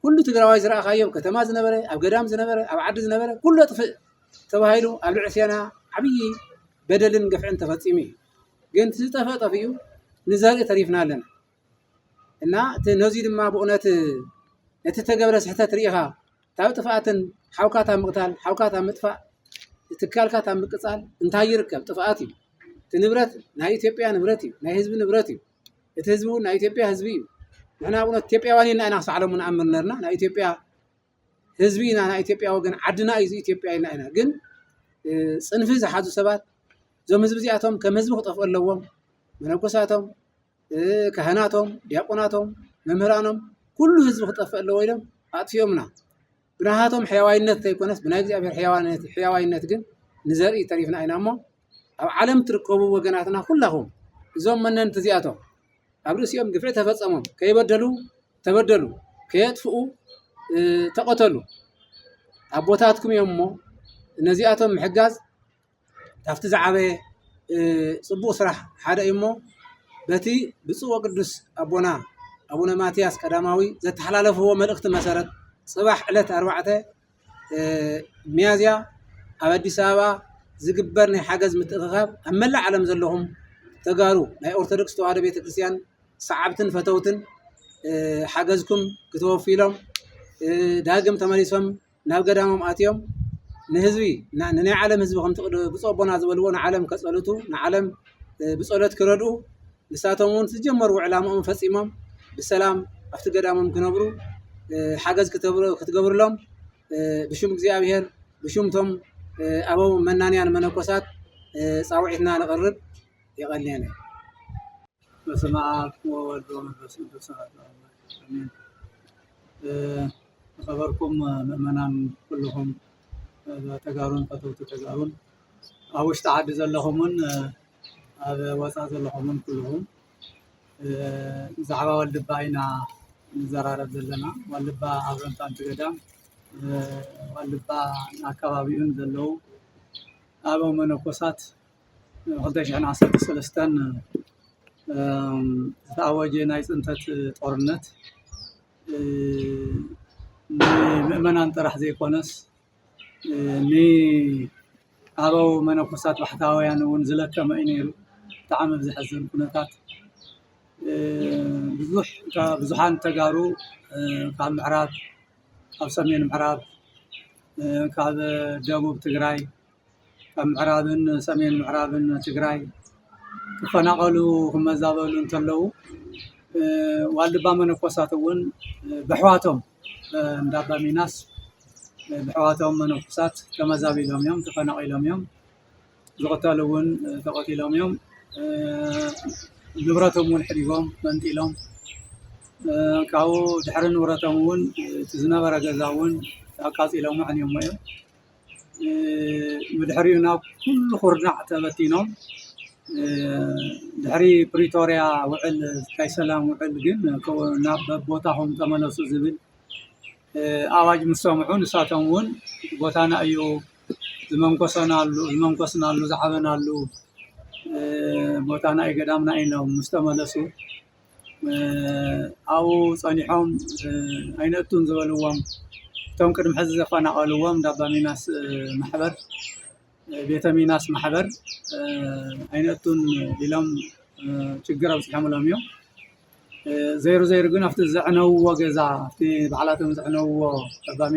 B: ኩሉ ትግራዋይ ዝረኣኻዮ ከተማ ዝነበረ ኣብ ገዳም ዝነበረ ኣብ ዓዲ ዝነበረ ኩሉ ጥፍእ ተባሂሉ ኣብ ልዕሊ ስያና ዓብይ በደልን ገፍዕን ተፈፂሙ እዩ ግን ዝጠፍአ ጠፊኡ ንዘርኢ ተሪፍና ኣለና እና ነዚ ድማ ብእውነት እቲ ተገብረ ስሕተት ርኢኻ ታብ ጥፍኣትን ሓውካታ ምቕታል ሓውካታ ምጥፋእ ትካልካ ታብ ምቅፃል እንታይ ይርከብ ጥፍኣት እዩ እቲ ንብረት ናይ ኢትዮጵያ ንብረት እዩ ናይ ህዝቢ ንብረት እዩ እቲ ህዝቢ ናይ ኢትዮጵያ ህዝቢ እዩ ንሕና ብእውነት ኢትዮጵያውያን ኢና ኢና ክሳዕሎሙ ንኣምር ነርና ናይ ኢትዮጵያ ህዝቢ ኢና ናይ ኢትዮጵያ ወገን ዓድና እዩ ኢትዮጵያ ኢልና ኢና ግን ፅንፊ ዝሓዙ ሰባት እዞም ህዝቢ እዚኣቶም ከም ህዝቢ ክጠፍኡ ኣለዎም መነኮሳቶም ካህናቶም ዲያቆናቶም መምህራኖም ኩሉ ህዝቢ ክጠፍእ ኣለዎ ኢሎም ኣጥፊኦምና ብናሃቶም ሕያዋይነት እንተይኮነስ ብናይ እግዚኣብሔር ሕያዋይነት ግን ንዘርኢ ተሪፍና ኢና እሞ ኣብ ዓለም ትርከቡ ወገናትና ኩላኹም እዞም መነንቲ እዚኣቶም ኣብ ርእሲኦም ግፍዒ ተፈፀሞም ከይበደሉ ተበደሉ ከየጥፍኡ ተቐተሉ ኣቦታትኩም እዮም እሞ ነዚኣቶም ምሕጋዝ ካብቲ ዝዓበየ ፅቡቕ ስራሕ ሓደ እዩ እሞ በቲ ብፁዕ ወቅዱስ ኣቦና ኣቡነ ማትያስ ቀዳማዊ ዘተሓላለፍዎ መልእኽቲ መሰረት ፅባሕ ዕለት 4 ሚያዝያ ኣብ ኣዲስ ኣበባ ዝግበር ናይ ሓገዝ ምትእኽኻብ ኣብ መላእ ዓለም ዘለኹም ተጋሩ ናይ ኦርቶዶክስ ተዋህዶ ቤተክርስትያን ሰዓብትን ፈተውትን ሓገዝኩም ክትወፉ ኢሎም ዳግም ተመሊሶም ናብ ገዳሞም ኣትዮም ንህዝቢ ንናይ ዓለም ህዝቢ ከም ብፁዕ ኣቦና ዝበልዎ ንዓለም ከፀልቱ ንዓለም ብፀሎት ክረድኡ ንሳቶም እውን ዝጀመርዎ ዕላምኦም ፈፂሞም ብሰላም ኣብቲ ገዳሞም ክነብሩ ሓገዝ ክትገብርሎም ብሹም እግዚኣብሔር ብሹምቶም ኣበው መናንያን መነኮሳት ፃውዒትና ንቕርብ የቐልየና
A: በስመ አብ ወወልድ ወመንፈስ ቅዱስ አሜን። خبركم ምእመናን ኩልኹም ተጋሩን ፈተውቲ ተጋሩን ኣብ ውሽጢ ዓዲ ዘለኹምን ኣብ ወፃእ ዘለኹምን ኩልኹም ብዛዕባ ዋልድባ ኢና ንዘራረብ ዘለና ዋልድባ ኣብ ረንታንቲ ገዳም ዋልድባ ኣከባቢኡን ዘለው ኣበው መነኮሳት 2013 ዝተኣወጀ ናይ ፅንተት ጦርነት ንምእመናን ጥራሕ ዘይኮነስ ንኣበው መነኮሳት ባሕታውያን እውን ዝለከመ እዩ ነይሩ ብጣዕሚ ብዝሕዝን ኩነታት ብዙሓን ተጋሩ ካብ ምዕራብ ካብ ሰሜን ምዕራብ ካብ ደቡብ ትግራይ ካብ ምዕራብን ሰሜን ምዕራብን ትግራይ ክፈናቐሉ ክመዛበሉ እንተለው ዋልድባ መነኮሳት እውን ብሕዋቶም እንዳባ ሚናስ ብሕዋቶም መነኮሳት ተመዛቢሎም እዮም ተፈናቒሎም እዮም ዝቕተሉ እውን ተቐቲሎም እዮም ንብረቶም እውን ሕዲጎም መንጢሎም ካብኡ ድሕሪ ንብረቶም እውን እቲ ዝነበረ ገዛ እውን ኣቃፂሎም ዕንዮም እዮም ብድሕሪኡ ናብ ኩሉ ኩርናዕ ተበቲኖም ድሕሪ ፕሪቶርያ ውዕል ናይ ሰላም ውዕል ግን ናብ ቦታኹም ተመለሱ ዝብል ኣዋጅ ምስ ሰምዑ ንሳቶም እውን ቦታና እዩ ዝመንኮስናሉ ዝዓበናሉ ቦታና እዩ ገዳምና ኢሎም ምስ ተመለሱ ኣብኡ ፀኒሖም ኣይነእቱን ዝበልዎም እቶም ቅድሚ ሕዚ ዘፈናቐልዎም እንዳባ ሚናስ ማሕበር ቤተ ሚናስ ማሕበር ኣይነእቱን ኢሎም ችግር ኣብፅሖምሎም እዮም ዘይሩ ግን ኣብቲ ዘዕነውዎ ገዛ ኣብቲ በዓላቶም ዘዕነውዎ እንዳባ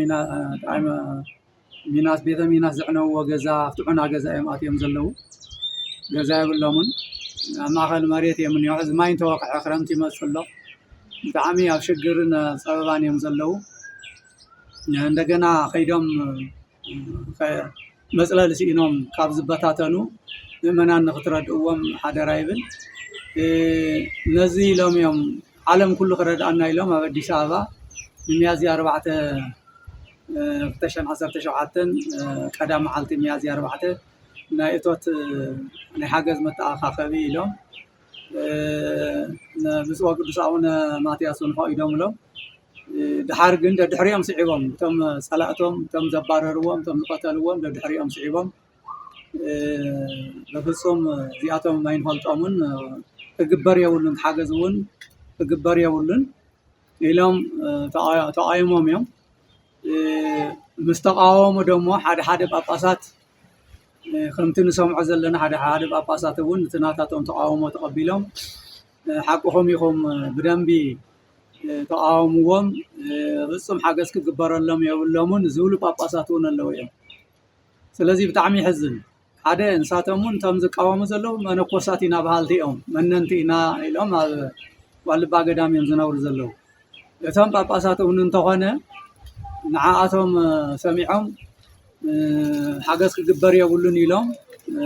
A: ሚናስ ቤተ ሚናስ ዘዕነውዎ ገዛ ኣብቲ ዑና ገዛ እዮም ኣትዮም ዘለው ገዛ የብሎምን ኣብ ማእኸል መሬት እዮም እኒሆ እዚ ማይ እንተወቅዐ ክረምቲ ይመፅእ ኣሎ ብጣዕሚ ኣብ ሽግርን ፀበባን እዮም ዘለው እንደገና ከይዶም መፅለሊ ሲኢኖም ካብ ዝበታተኑ ምእመናን ንክትረድእዎም ሓደራ ይብል ነዚ ኢሎም እዮም ዓለም ኩሉ ክረድኣና ኢሎም ኣብ ኣዲስ ኣበባ ንሚያዝያ 4 2017 ቀዳም መዓልቲ ሚያዝያ 4 ናይ እቶት ናይ ሓገዝ መተኣኻኸቢ ኢሎም ብፁዕ ቅዱስ አቡነ ማትያስ እውን ፈቒዶምሎም ድሓር ግን ደድሕሪኦም ስዒቦም እቶም ጸላእቶም እቶም ዘባረርዎም እቶም ዝቐተልዎም ደድሕሪኦም ስዒቦም በፍጹም እዚኣቶም ኣይንፈልጦምን ክግበር የብሉን ሓገዝ እውን ክግበር የብሉን ኢሎም ተቃይሞም እዮም ምስ ተቃወሙ ደሞ ሓደ ጳጳሳት ከምቲ ንሰምዖ ዘለና ሓደ ጳጳሳት እውን እቲ ናታቶም ተቃውሞ ተቐቢሎም ሓቁኹም ኢኹም ብደንቢ ተቃወምዎም ፍጹም ሓገዝ ክግበረሎም የብሎምን ዝብሉ ጳጳሳት እውን ኣለዉ እዮም ስለዚ ብጣዕሚ ይሕዝን ሓደ እንሳቶም እውን እቶም ዝቃወሙ ዘለዉ መነኮሳት ኢና ባህልቲ እዮም መነንቲ ኢና ኢሎም ኣብ ዋልባ ገዳም እዮም ዝነብሩ ዘለዉ እቶም ጳጳሳት እውን እንተኾነ ንዓኣቶም ሰሚዖም ሓገዝ ክግበር የብሉን ኢሎም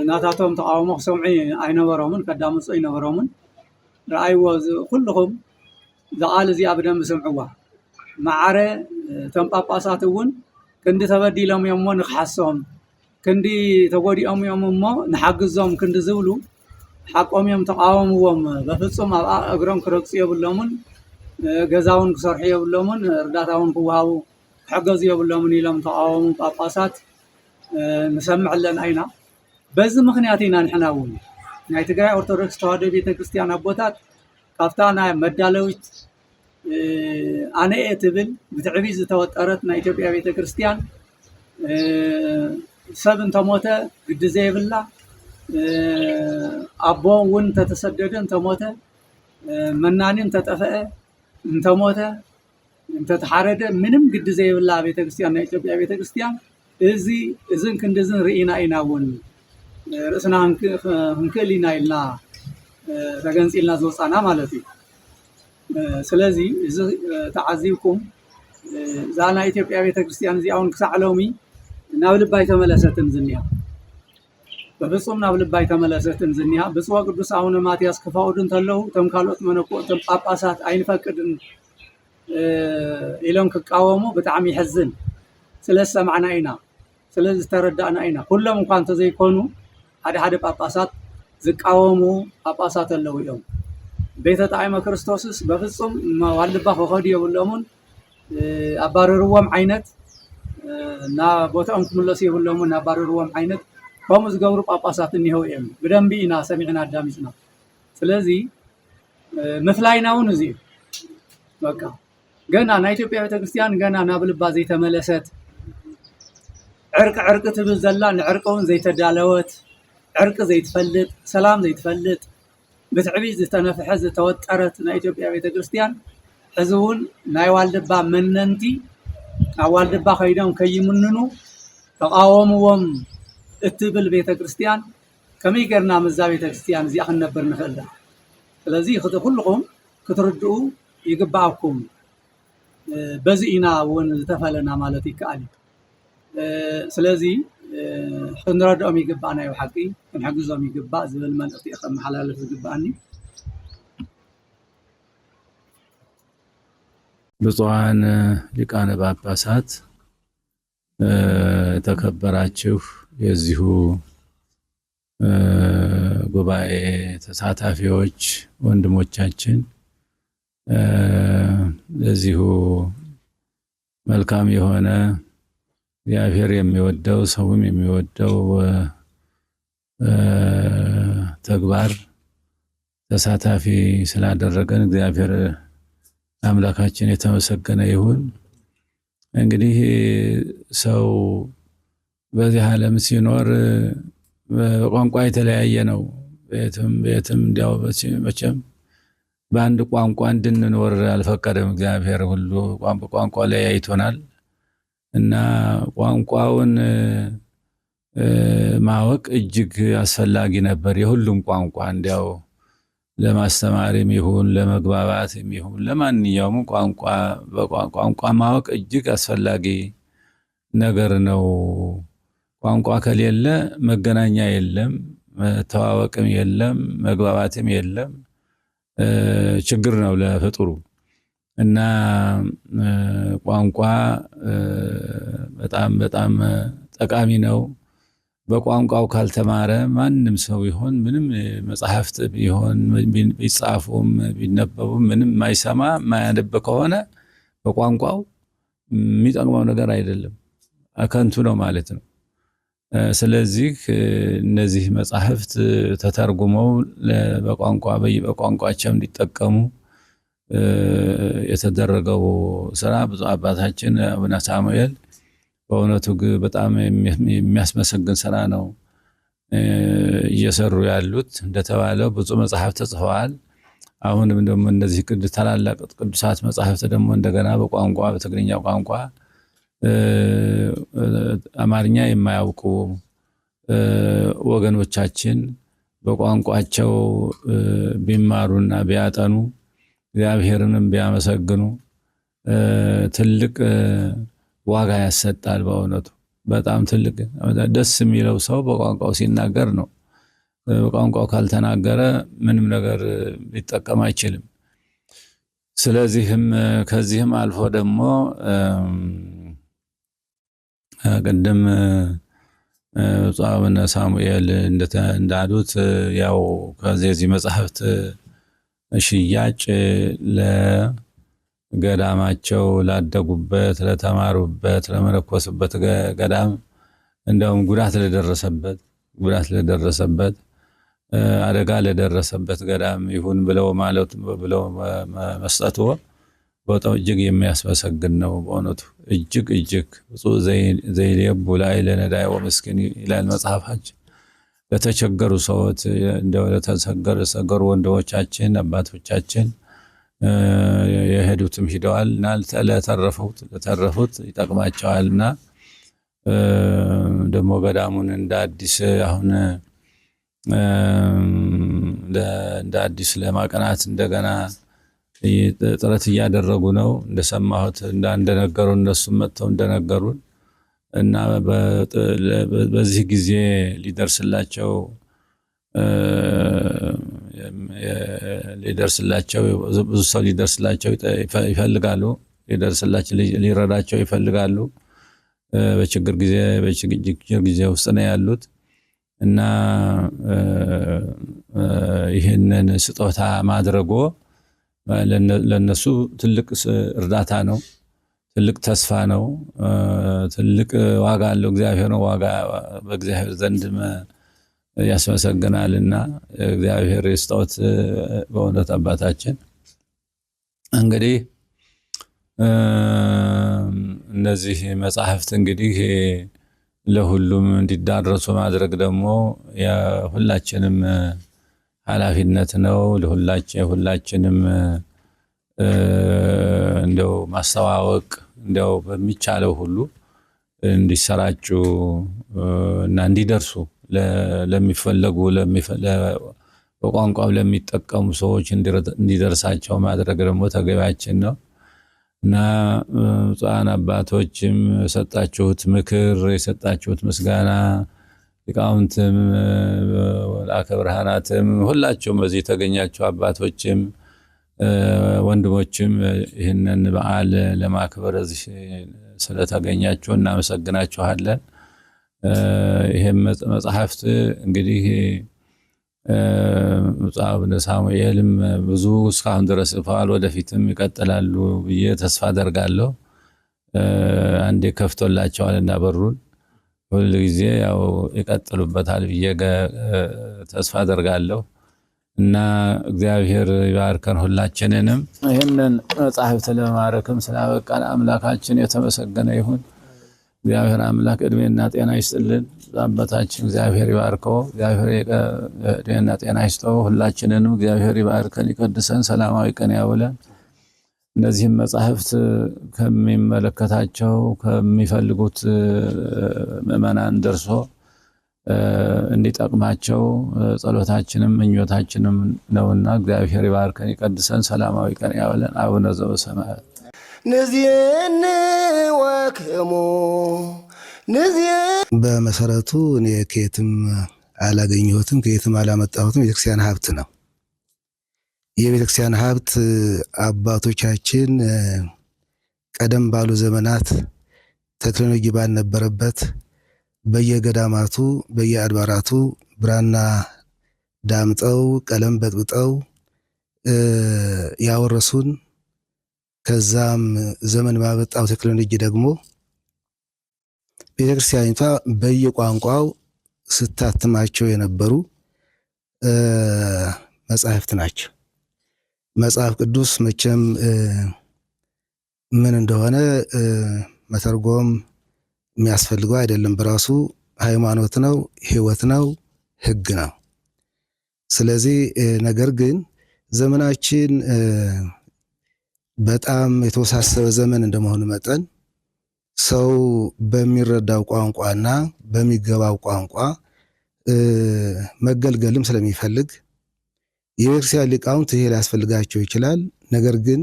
A: ናታቶም ተቃውሞ ክሰምዑ ኣይነበሮምን ከዳምፁ ኣይነበሮምን ረኣይዎ ኩልኹም ዝቃል እዚኣ ብደንቢ ስምዕዋ ማዕረ እቶም ጳጳሳት እውን ክንዲ ተበዲሎም እዮም እሞ ንክሓሶም ክንዲ ተጎዲኦም እዮም እሞ ንሓግዞም ክንዲ ዝብሉ ሓቆም እዮም ተቃወምዎም በፍጹም ኣብ እግሮም ክረግፁ የብሎምን ገዛውን ክሰርሑ የብሎምን እርዳታውን ክወሃቡ ክሕገዙ የብሎምን ኢሎም ተቃወሙ ጳጳሳት ንሰምዕ ኣለና ኢና በዚ ምክንያት ኢና ንሕና እውን ናይ ትግራይ ኦርቶዶክስ ተዋህዶ ቤተክርስትያን ኣቦታት ካብታ ናይ መዳለዊት ኣነ እየ ትብል ብትዕቢት ዝተወጠረት ናይ ኢትዮጵያ ቤተክርስትያን ሰብ እንተሞተ ግዲ ዘይብላ ኣቦ እውን እንተተሰደደ እንተሞተ መናኒ እንተጠፍአ እንተሞተ እንተተሓረደ ምንም ግዲ ዘይብላ ቤተክርስትያን ናይ ኢትዮጵያ ቤተክርስትያን እዝን ክንድዝን ርኢና ኢና እውን ርእስና ክንክእል ኢና ኢልና ተገንፂልና ዝወፃና ማለት እዩ ስለዚ እዚ ተዓዚብኩም እዛ ናይ ኢትዮጵያ ቤተክርስትያን እዚኣ እውን ክሳዕ ሎሚ ናብ ልባይ ተመለሰትን ዝኒሃ በፍጹም ናብ ልባይ ተመለሰትን ዝኒሃ ብፁዕ ቅዱስ አቡነ ማትያስ ክፈቅዱ እንተለዉ እቶም ካልኦት መነኮሳት ጳጳሳት ኣይንፈቅድን ኢሎም ክቃወሙ ብጣዕሚ ይሕዝን ስለዝሰማዕና ኢና ስለዝተረዳእና ኢና ኩሎም እኳ እንተዘይኮኑ ሓደ ጳጳሳት ዝቃወሙ ጳጳሳት ኣለዉ እዮም ቤተ ጣዕመ ክርስቶስስ በፍጹም ዋልባ ክኸዱ የብሎምን ኣባረርዎም ዓይነት ናብ ቦታኦም ክምለሱ የብሎምን ኣባረርዎም ዓይነት ከምኡ ዝገብሩ ጳጳሳት እኒሄው እዮም ብደንቢ ኢና ሰሚዕና ኣዳሚፅና ስለዚ ምፍላይና እውን እዚ እዩ በቃ ገና ናይ ኢትዮጵያ ቤተክርስትያን ገና ናብ ልባ ዘይተመለሰት ዕርቂ ትብል ዘላ ንዕርቂ እውን ዘይተዳለወት ዕርቂ ዘይትፈልጥ ሰላም ዘይትፈልጥ ብትዕቢት ዝተነፍሐ ዝተወጠረት ናይ ኢትዮጵያ ቤተክርስትያን ሕዚ እውን ናይ ዋልድባ መነንቲ ኣብ ዋልድባ ከይዶም ከይምንኑ ተቃወምዎም እትብል ቤተክርስትያን ከመይ ጌርና ምዛ ቤተክርስትያን እዚኣ ክንነብር ንኽእል ዳ ስለዚ ኩልኩም ክትርድኡ ይግባኣኩም በዚ ኢና እውን ዝተፈለና ማለት ይከኣል ስለዚ ክንረድኦም ይግባእና እዩ ሓቂ ክንሕግዞም ይግባእ ዝብል መልእኽቲ ከመሓላለፍ ዝግባኣኒ
C: ብፁዓን ሊቃነ ጳጳሳት የተከበራችሁ የዚሁ ጉባኤ ተሳታፊዎች ወንድሞቻችን ለዚሁ መልካም የሆነ እግዚአብሔር የሚወደው ሰውም የሚወደው ተግባር ተሳታፊ ስላደረገን እግዚአብሔር አምላካችን የተመሰገነ ይሁን። እንግዲህ ሰው በዚህ ዓለም ሲኖር ቋንቋ የተለያየ ነው። ቤትም እንዲያው መቼም በአንድ ቋንቋ እንድንኖር አልፈቀደም እግዚአብሔር። ሁሉ ቋንቋ ለያይቶናል እና ቋንቋውን ማወቅ እጅግ አስፈላጊ ነበር። የሁሉም ቋንቋ እንዲያው ለማስተማርም ይሁን ለመግባባትም ይሁን ለማንኛውም ቋንቋ ማወቅ እጅግ አስፈላጊ ነገር ነው። ቋንቋ ከሌለ መገናኛ የለም፣ መተዋወቅም የለም፣ መግባባትም የለም። ችግር ነው ለፍጡሩ እና ቋንቋ በጣም ጠቃሚ ነው። በቋንቋው ካልተማረ ማንም ሰው ይሆን ምንም መጽሐፍት ቢሆን ቢጻፉም ቢነበቡም ምንም ማይሰማ ማያነብ ከሆነ በቋንቋው የሚጠቅመው ነገር አይደለም፣ ከንቱ ነው ማለት ነው። ስለዚህ እነዚህ መጽሐፍት ተተርጉመው በቋንቋቸው እንዲጠቀሙ የተደረገው ስራ ብፁዕ አባታችን አቡነ ሳሙኤል በእውነቱ በጣም የሚያስመሰግን ስራ ነው እየሰሩ ያሉት። እንደተባለው ብዙ መጽሐፍት ተጽፈዋል። አሁንም ደግሞ እነዚህ ታላላቅ ቅዱሳት መጽሐፍት ደግሞ እንደገና በቋንቋ በትግርኛ ቋንቋ አማርኛ የማያውቁ ወገኖቻችን በቋንቋቸው ቢማሩና ቢያጠኑ እግዚአብሔርንም ቢያመሰግኑ ትልቅ ዋጋ ያሰጣል። በእውነቱ በጣም ትልቅ ደስ የሚለው ሰው በቋንቋው ሲናገር ነው። በቋንቋው ካልተናገረ ምንም ነገር ሊጠቀም አይችልም። ስለዚህም ከዚህም አልፎ ደግሞ ቅድም ብፁዕ አቡነ ሳሙኤል እንዳሉት ያው ከዚህ መጽሐፍት ሽያጭ ለገዳማቸው ላደጉበት፣ ለተማሩበት፣ ለመነኮሱበት ገዳም እንደውም ጉዳት ለደረሰበት አደጋ ለደረሰበት ገዳም ይሁን ብለው መስጠቱ በጣም እጅግ የሚያስመሰግን ነው። በእውነቱ እጅግ ብፁዕ ዘይሌቡ ላዕለ ነዳይ ወምስኪን ይላል መጽሐፋችን። ለተቸገሩ ሰዎች እንደው ለተቸገሩ ወንድሞቻችን አባቶቻችን የሄዱትም ሂደዋልና ለተረፉት ይጠቅማቸዋልና ደግሞ ገዳሙን እንደ አዲስ ለማቀናት እንደገና ጥረት እያደረጉ ነው። እንደሰማሁት እንደነገሩ እነሱም መጥተው እንደነገሩን እና በዚህ ጊዜ ሊደርስላቸው ብዙ ሰው ሊደርስላቸው ይፈልጋሉ፣ ሊረዳቸው ይፈልጋሉ። በችግር ጊዜ ውስጥ ነው ያሉት እና ይህንን ስጦታ ማድረጎ ለነሱ ትልቅ እርዳታ ነው፣ ትልቅ ተስፋ ነው፣ ትልቅ ዋጋ አለው። እግዚአብሔር ነው ዋጋ በእግዚአብሔር ዘንድ ያስመሰግናልና እግዚአብሔር ይስጦት። በእውነት አባታችን እንግዲህ እነዚህ መጽሐፍት እንግዲህ ለሁሉም እንዲዳረሱ ማድረግ ደግሞ የሁላችንም ኃላፊነት ነው። ሁላችንም እንደው ማስተዋወቅ እንደው በሚቻለው ሁሉ እንዲሰራጩ እና እንዲደርሱ ለሚፈለጉ በቋንቋው ለሚጠቀሙ ሰዎች እንዲደርሳቸው ማድረግ ደግሞ ተገቢያችን ነው እና ብፁዓን አባቶችም የሰጣችሁት ምክር፣ የሰጣችሁት ምስጋና፣ ሊቃውንትም መልአከ ብርሃናትም ሁላችሁም በዚህ የተገኛችሁ አባቶችም ወንድሞችም ይህንን በዓል ለማክበር እዚህ ስለተገኛችሁ እናመሰግናችኋለን። ይሄም መጽሐፍት እንግዲህ ብፁዕ አቡነ ሳሙኤልም ብዙ እስካሁን ድረስ ጽፈዋል፣ ወደፊትም ይቀጥላሉ ብዬ ተስፋ አደርጋለሁ። አንዴ ከፍቶላቸዋልና በሩን ሁሉ ጊዜ ያው ይቀጥሉበታል ብዬ ተስፋ አደርጋለሁ እና እግዚአብሔር ይባርከን ሁላችንንም። ይህንን መጽሐፍት ለማረክም ስላበቃን አምላካችን የተመሰገነ ይሁን። እግዚአብሔር አምላክ እድሜና ጤና ይስጥልን። አባታችን እግዚአብሔር ይባርከው፣ እግዚአብሔር እድሜና ጤና ይስጠው። ሁላችንንም እግዚአብሔር ይባርከን፣ ይቀድሰን፣ ሰላማዊ ቀን ያውለን። እነዚህም መጽሐፍት ከሚመለከታቸው ከሚፈልጉት ምዕመናን ደርሶ እንዲጠቅማቸው ጸሎታችንም ምኞታችንም ነውና እግዚአብሔር ይባርከን፣ ይቀድሰን፣ ሰላማዊ ቀን ያውለን። አቡነ ዘበሰማያት
D: ንዚን ወክሙ በመሰረቱ እኔ ከየትም አላገኘሁትም፣ ከየትም አላመጣሁትም። ቤተክርስቲያን ሀብት ነው። የቤተክርስቲያን ሀብት አባቶቻችን ቀደም ባሉ ዘመናት ቴክኖሎጂ ባልነበረበት በየገዳማቱ በየአድባራቱ ብራና ዳምጠው ቀለም በጥብጠው ያወረሱን ከዛም ዘመን ባመጣው ቴክኖሎጂ ደግሞ ቤተክርስቲያኒቷ በየቋንቋው ስታትማቸው የነበሩ መጻሕፍት ናቸው። መጽሐፍ ቅዱስ መቼም ምን እንደሆነ መተርጎም የሚያስፈልገው አይደለም። በራሱ ሃይማኖት ነው፣ ሕይወት ነው፣ ሕግ ነው። ስለዚህ ነገር ግን ዘመናችን በጣም የተወሳሰበ ዘመን እንደመሆኑ መጠን ሰው በሚረዳው ቋንቋና በሚገባው ቋንቋ መገልገልም ስለሚፈልግ የቤተክርስቲያን ሊቃውንት ይሄ ሊያስፈልጋቸው ይችላል። ነገር ግን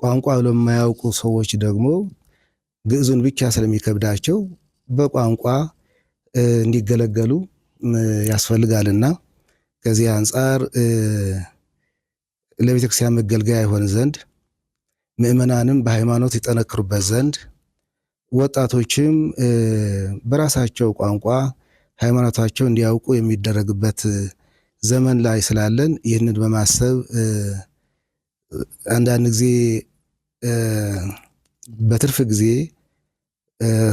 D: ቋንቋ ለማያውቁ ሰዎች ደግሞ ግዕዙን ብቻ ስለሚከብዳቸው በቋንቋ እንዲገለገሉ ያስፈልጋልና ከዚህ አንጻር ለቤተክርስቲያን መገልገያ ይሆን ዘንድ ምእመናንም በሃይማኖት ይጠነክሩበት ዘንድ ወጣቶችም በራሳቸው ቋንቋ ሃይማኖታቸው እንዲያውቁ የሚደረግበት ዘመን ላይ ስላለን ይህንን በማሰብ አንዳንድ ጊዜ በትርፍ ጊዜ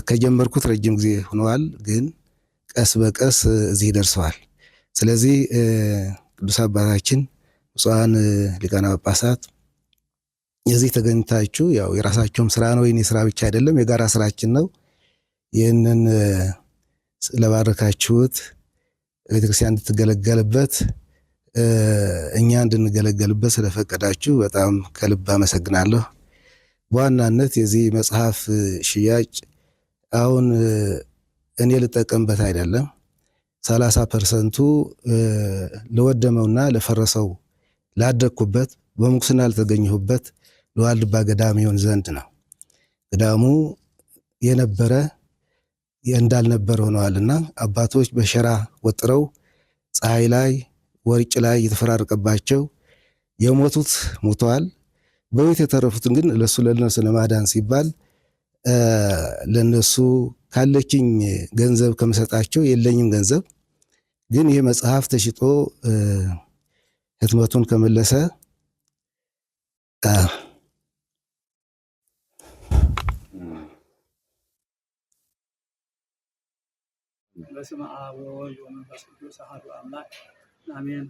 D: ከጀመርኩት ረጅም ጊዜ ሆነዋል፣ ግን ቀስ በቀስ እዚህ ደርሰዋል። ስለዚህ ቅዱስ አባታችን ብፁዓን ሊቃነ ጳጳሳት የዚህ ተገኝታችሁ ያው የራሳቸውም ስራ ነው፣ የኔ ስራ ብቻ አይደለም፣ የጋራ ስራችን ነው። ይህንን ስለባረካችሁት ቤተክርስቲያን እንድትገለገልበት እኛ እንድንገለገልበት ስለፈቀዳችሁ በጣም ከልብ አመሰግናለሁ። በዋናነት የዚህ መጽሐፍ ሽያጭ አሁን እኔ ልጠቀምበት አይደለም፣ 30% ለወደመውና ለፈረሰው ላደግኩበት በምንኩስና ለተገኘሁበት ለዋልድባ ገዳም ይሆን ዘንድ ነው። ገዳሙ የነበረ እንዳልነበር ሆነዋልና አባቶች በሸራ ወጥረው ፀሐይ ላይ ወርጭ ላይ የተፈራረቀባቸው የሞቱት ሞተዋል። በቤት የተረፉትን ግን ለነሱ ለማዳን ሲባል ለነሱ ካለችኝ ገንዘብ ከምሰጣቸው የለኝም ገንዘብ ግን ይሄ መጽሐፍ ተሽጦ ህትመቱን ከመለሰ
A: በስመ አብ ወወልድ ወመንፈስ ቅዱስ አሐዱ አምላክ አሜን።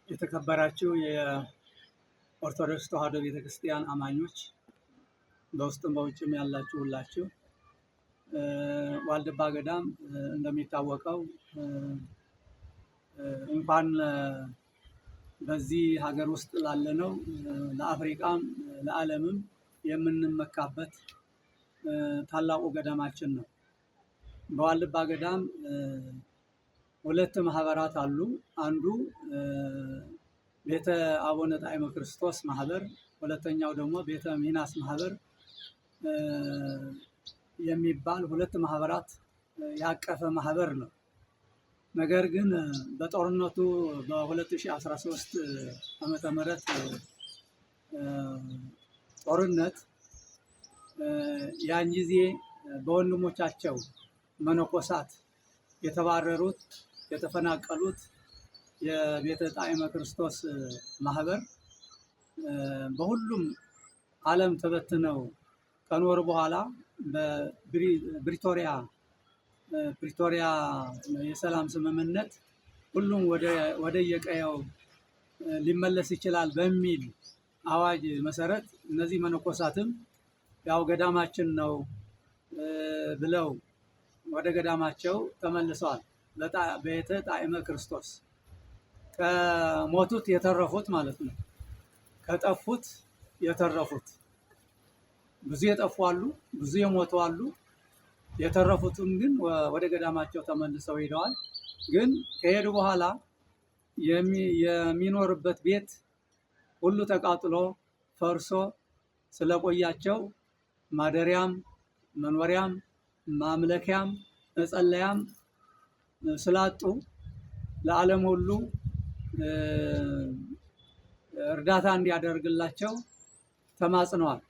A: የተከበራችሁ የኦርቶዶክስ ተዋሕዶ ቤተክርስቲያን አማኞች በውስጥም በውጭም ያላችሁ ሁላችሁ ዋልድባ ገዳም እንደሚታወቀው እንኳን በዚህ ሀገር ውስጥ ላለነው ለአፍሪካም ለዓለምም የምንመካበት ታላቁ ገዳማችን ነው። በዋልድባ ገዳም ሁለት ማህበራት አሉ። አንዱ ቤተ አቡነ ጣዕመ ክርስቶስ ማህበር፣ ሁለተኛው ደግሞ ቤተ ሚናስ ማህበር የሚባል ሁለት ማህበራት ያቀፈ ማህበር ነው። ነገር ግን በጦርነቱ በ2013 ዓመተ ምህረት ጦርነት ያን ጊዜ በወንድሞቻቸው መነኮሳት የተባረሩት የተፈናቀሉት የቤተ ጣዕመ ክርስቶስ ማህበር በሁሉም ዓለም ተበትነው ከኖሩ በኋላ በፕሪቶሪያ የሰላም ስምምነት ሁሉም ወደ የቀየው ሊመለስ ይችላል በሚል አዋጅ መሰረት እነዚህ መነኮሳትም ያው ገዳማችን ነው ብለው ወደ ገዳማቸው ተመልሰዋል። ቤተ ጣዕመ ክርስቶስ ከሞቱት የተረፉት ማለት ነው። ከጠፉት የተረፉት ብዙ የጠፉ አሉ፣ ብዙ የሞቱ አሉ። የተረፉትም ግን ወደ ገዳማቸው ተመልሰው ሄደዋል። ግን ከሄዱ በኋላ የሚኖርበት ቤት ሁሉ ተቃጥሎ ፈርሶ ስለቆያቸው ማደሪያም መኖሪያም ማምለኪያም መጸለያም ስላጡ ለዓለም ሁሉ እርዳታ እንዲያደርግላቸው ተማጽነዋል።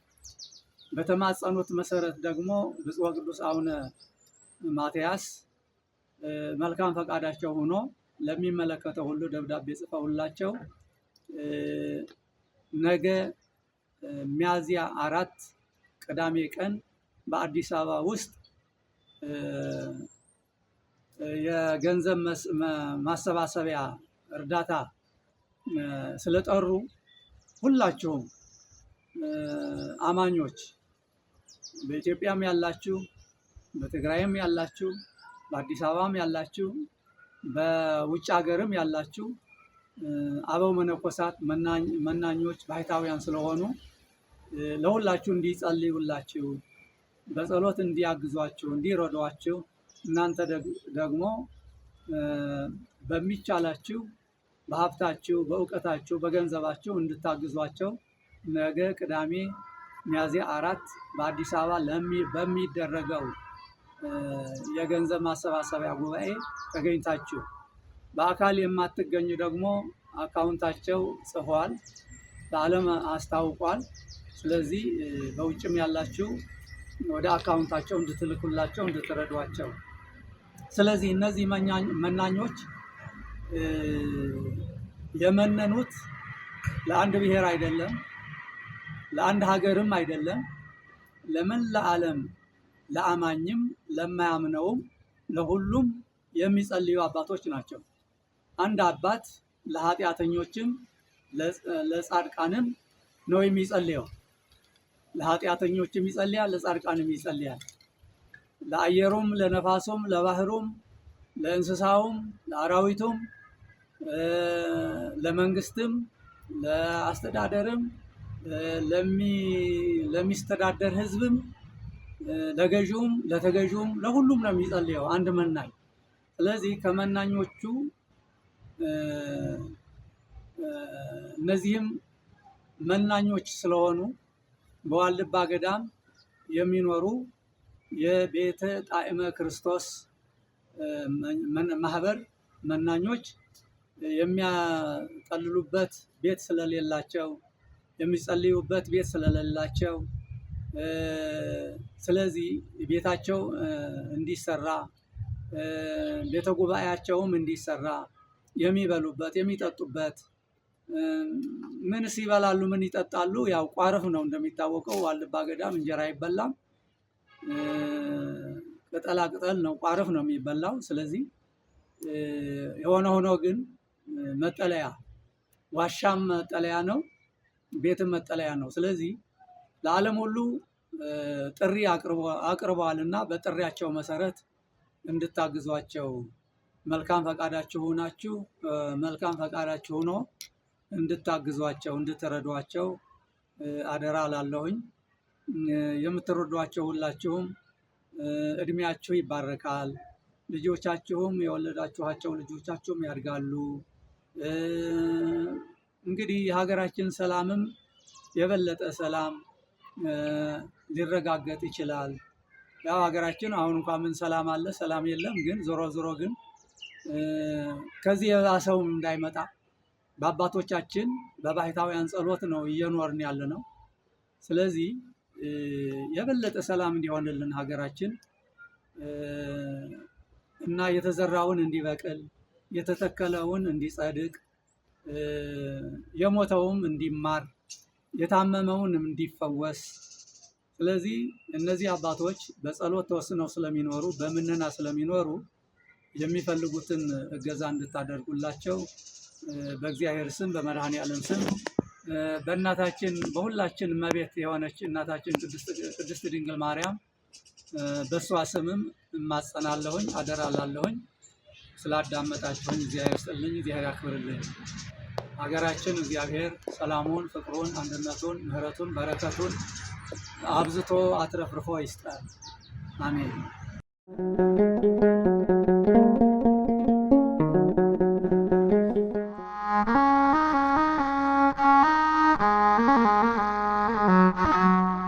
A: በተማጸኑት መሰረት ደግሞ ብፁዕ ወቅዱስ አቡነ ማቲያስ መልካም ፈቃዳቸው ሆኖ ለሚመለከተው ሁሉ ደብዳቤ ጽፈውላቸው ነገ ሚያዝያ 4 ቅዳሜ ቀን በአዲስ አበባ ውስጥ የገንዘብ ማሰባሰቢያ እርዳታ ስለጠሩ ሁላችሁም አማኞች በኢትዮጵያም ያላችሁ በትግራይም ያላችሁ በአዲስ አበባም ያላችሁ በውጭ ሀገርም ያላችሁ አበው መነኮሳት መናኞች ባሕታውያን ስለሆኑ ለሁላችሁ እንዲጸልዩላችሁ በጸሎት እንዲያግዟችሁ እንዲረዷችሁ እናንተ ደግሞ በሚቻላችሁ በሀብታችሁ በእውቀታችሁ በገንዘባችሁ እንድታግዟቸው ነገ ቅዳሜ ሚያዝያ 4 በአዲስ አበባ በሚደረገው የገንዘብ ማሰባሰቢያ ጉባኤ ተገኝታችሁ በአካል የማትገኙ ደግሞ አካውንታቸው ጽፏል፣ ለዓለም አስታውቋል። ስለዚህ በውጭም ያላችሁ ወደ አካውንታቸው እንድትልኩላቸው እንድትረዷቸው። ስለዚህ እነዚህ መናኞች የመነኑት ለአንድ ብሔር አይደለም፣ ለአንድ ሀገርም አይደለም፣ ለመላ ዓለም ለአማኝም ለማያምነውም ለሁሉም የሚጸልዩ አባቶች ናቸው። አንድ አባት ለኃጢአተኞችም ለጻድቃንም ነው የሚጸልየው። ለኃጢአተኞችም ይጸልያል፣ ለጻድቃንም ይጸልያል። ለአየሩም፣ ለነፋሱም፣ ለባህሩም፣ ለእንስሳውም፣ ለአራዊቱም፣ ለመንግስትም፣ ለአስተዳደርም፣ ለሚስተዳደር ህዝብም፣ ለገዥውም፣ ለተገዥውም ለሁሉም ነው የሚጸልየው አንድ መናኝ። ስለዚህ ከመናኞቹ እነዚህም መናኞች ስለሆኑ በዋልድባ ገዳም የሚኖሩ የቤተ ጣዕመ ክርስቶስ ማህበር መናኞች የሚያጠልሉበት ቤት ስለሌላቸው የሚጸልዩበት ቤት ስለሌላቸው ስለዚህ ቤታቸው እንዲሰራ ቤተ ጉባኤያቸውም እንዲሰራ የሚበሉበት የሚጠጡበት ምንስ ይበላሉ ምን ይጠጣሉ? ያው ቋረፍ ነው እንደሚታወቀው ዋልድባ ገዳም እንጀራ አይበላም፣ ቅጠላ ቅጠል ነው፣ ቋረፍ ነው የሚበላው። ስለዚህ የሆነ ሆኖ ግን መጠለያ ዋሻም መጠለያ ነው፣ ቤትም መጠለያ ነው። ስለዚህ ለዓለም ሁሉ ጥሪ አቅርበዋልና በጥሪያቸው መሰረት እንድታግዟቸው መልካም ፈቃዳችሁ ሆናችሁ መልካም ፈቃዳችሁ ሆኖ እንድታግዟቸው እንድትረዷቸው አደራ ላለሁኝ። የምትረዷቸው ሁላችሁም እድሜያችሁ ይባረካል፣ ልጆቻችሁም የወለዳችኋቸው ልጆቻችሁም ያድጋሉ። እንግዲህ የሀገራችን ሰላምም የበለጠ ሰላም ሊረጋገጥ ይችላል። ያው ሀገራችን አሁን እንኳን ምን ሰላም አለ ሰላም የለም፣ ግን ዞሮ ዞሮ ግን ከዚህ የባሰውም እንዳይመጣ በአባቶቻችን በባሕታውያን ጸሎት ነው እየኖርን ያለ ነው። ስለዚህ የበለጠ ሰላም እንዲሆንልን ሀገራችን እና የተዘራውን እንዲበቅል የተተከለውን እንዲጸድቅ የሞተውም እንዲማር የታመመውን እንዲፈወስ። ስለዚህ እነዚህ አባቶች በጸሎት ተወስነው ስለሚኖሩ በምነና ስለሚኖሩ የሚፈልጉትን እገዛ እንድታደርጉላቸው በእግዚአብሔር ስም በመድኃኔዓለም ስም በእናታችን በሁላችን እመቤት የሆነች እናታችን ቅድስት ድንግል ማርያም በእሷ ስምም እማጸናለሁኝ፣ አደራ ላለሁኝ። ስላዳመጣችሁኝ እግዚአብሔር ይስጥልኝ፣ እግዚአብሔር ያክብርልኝ። ሀገራችን እግዚአብሔር ሰላሙን፣ ፍቅሩን፣ አንድነቱን፣ ምሕረቱን፣ በረከቱን አብዝቶ አትረፍርፎ ይስጣል። አሜን።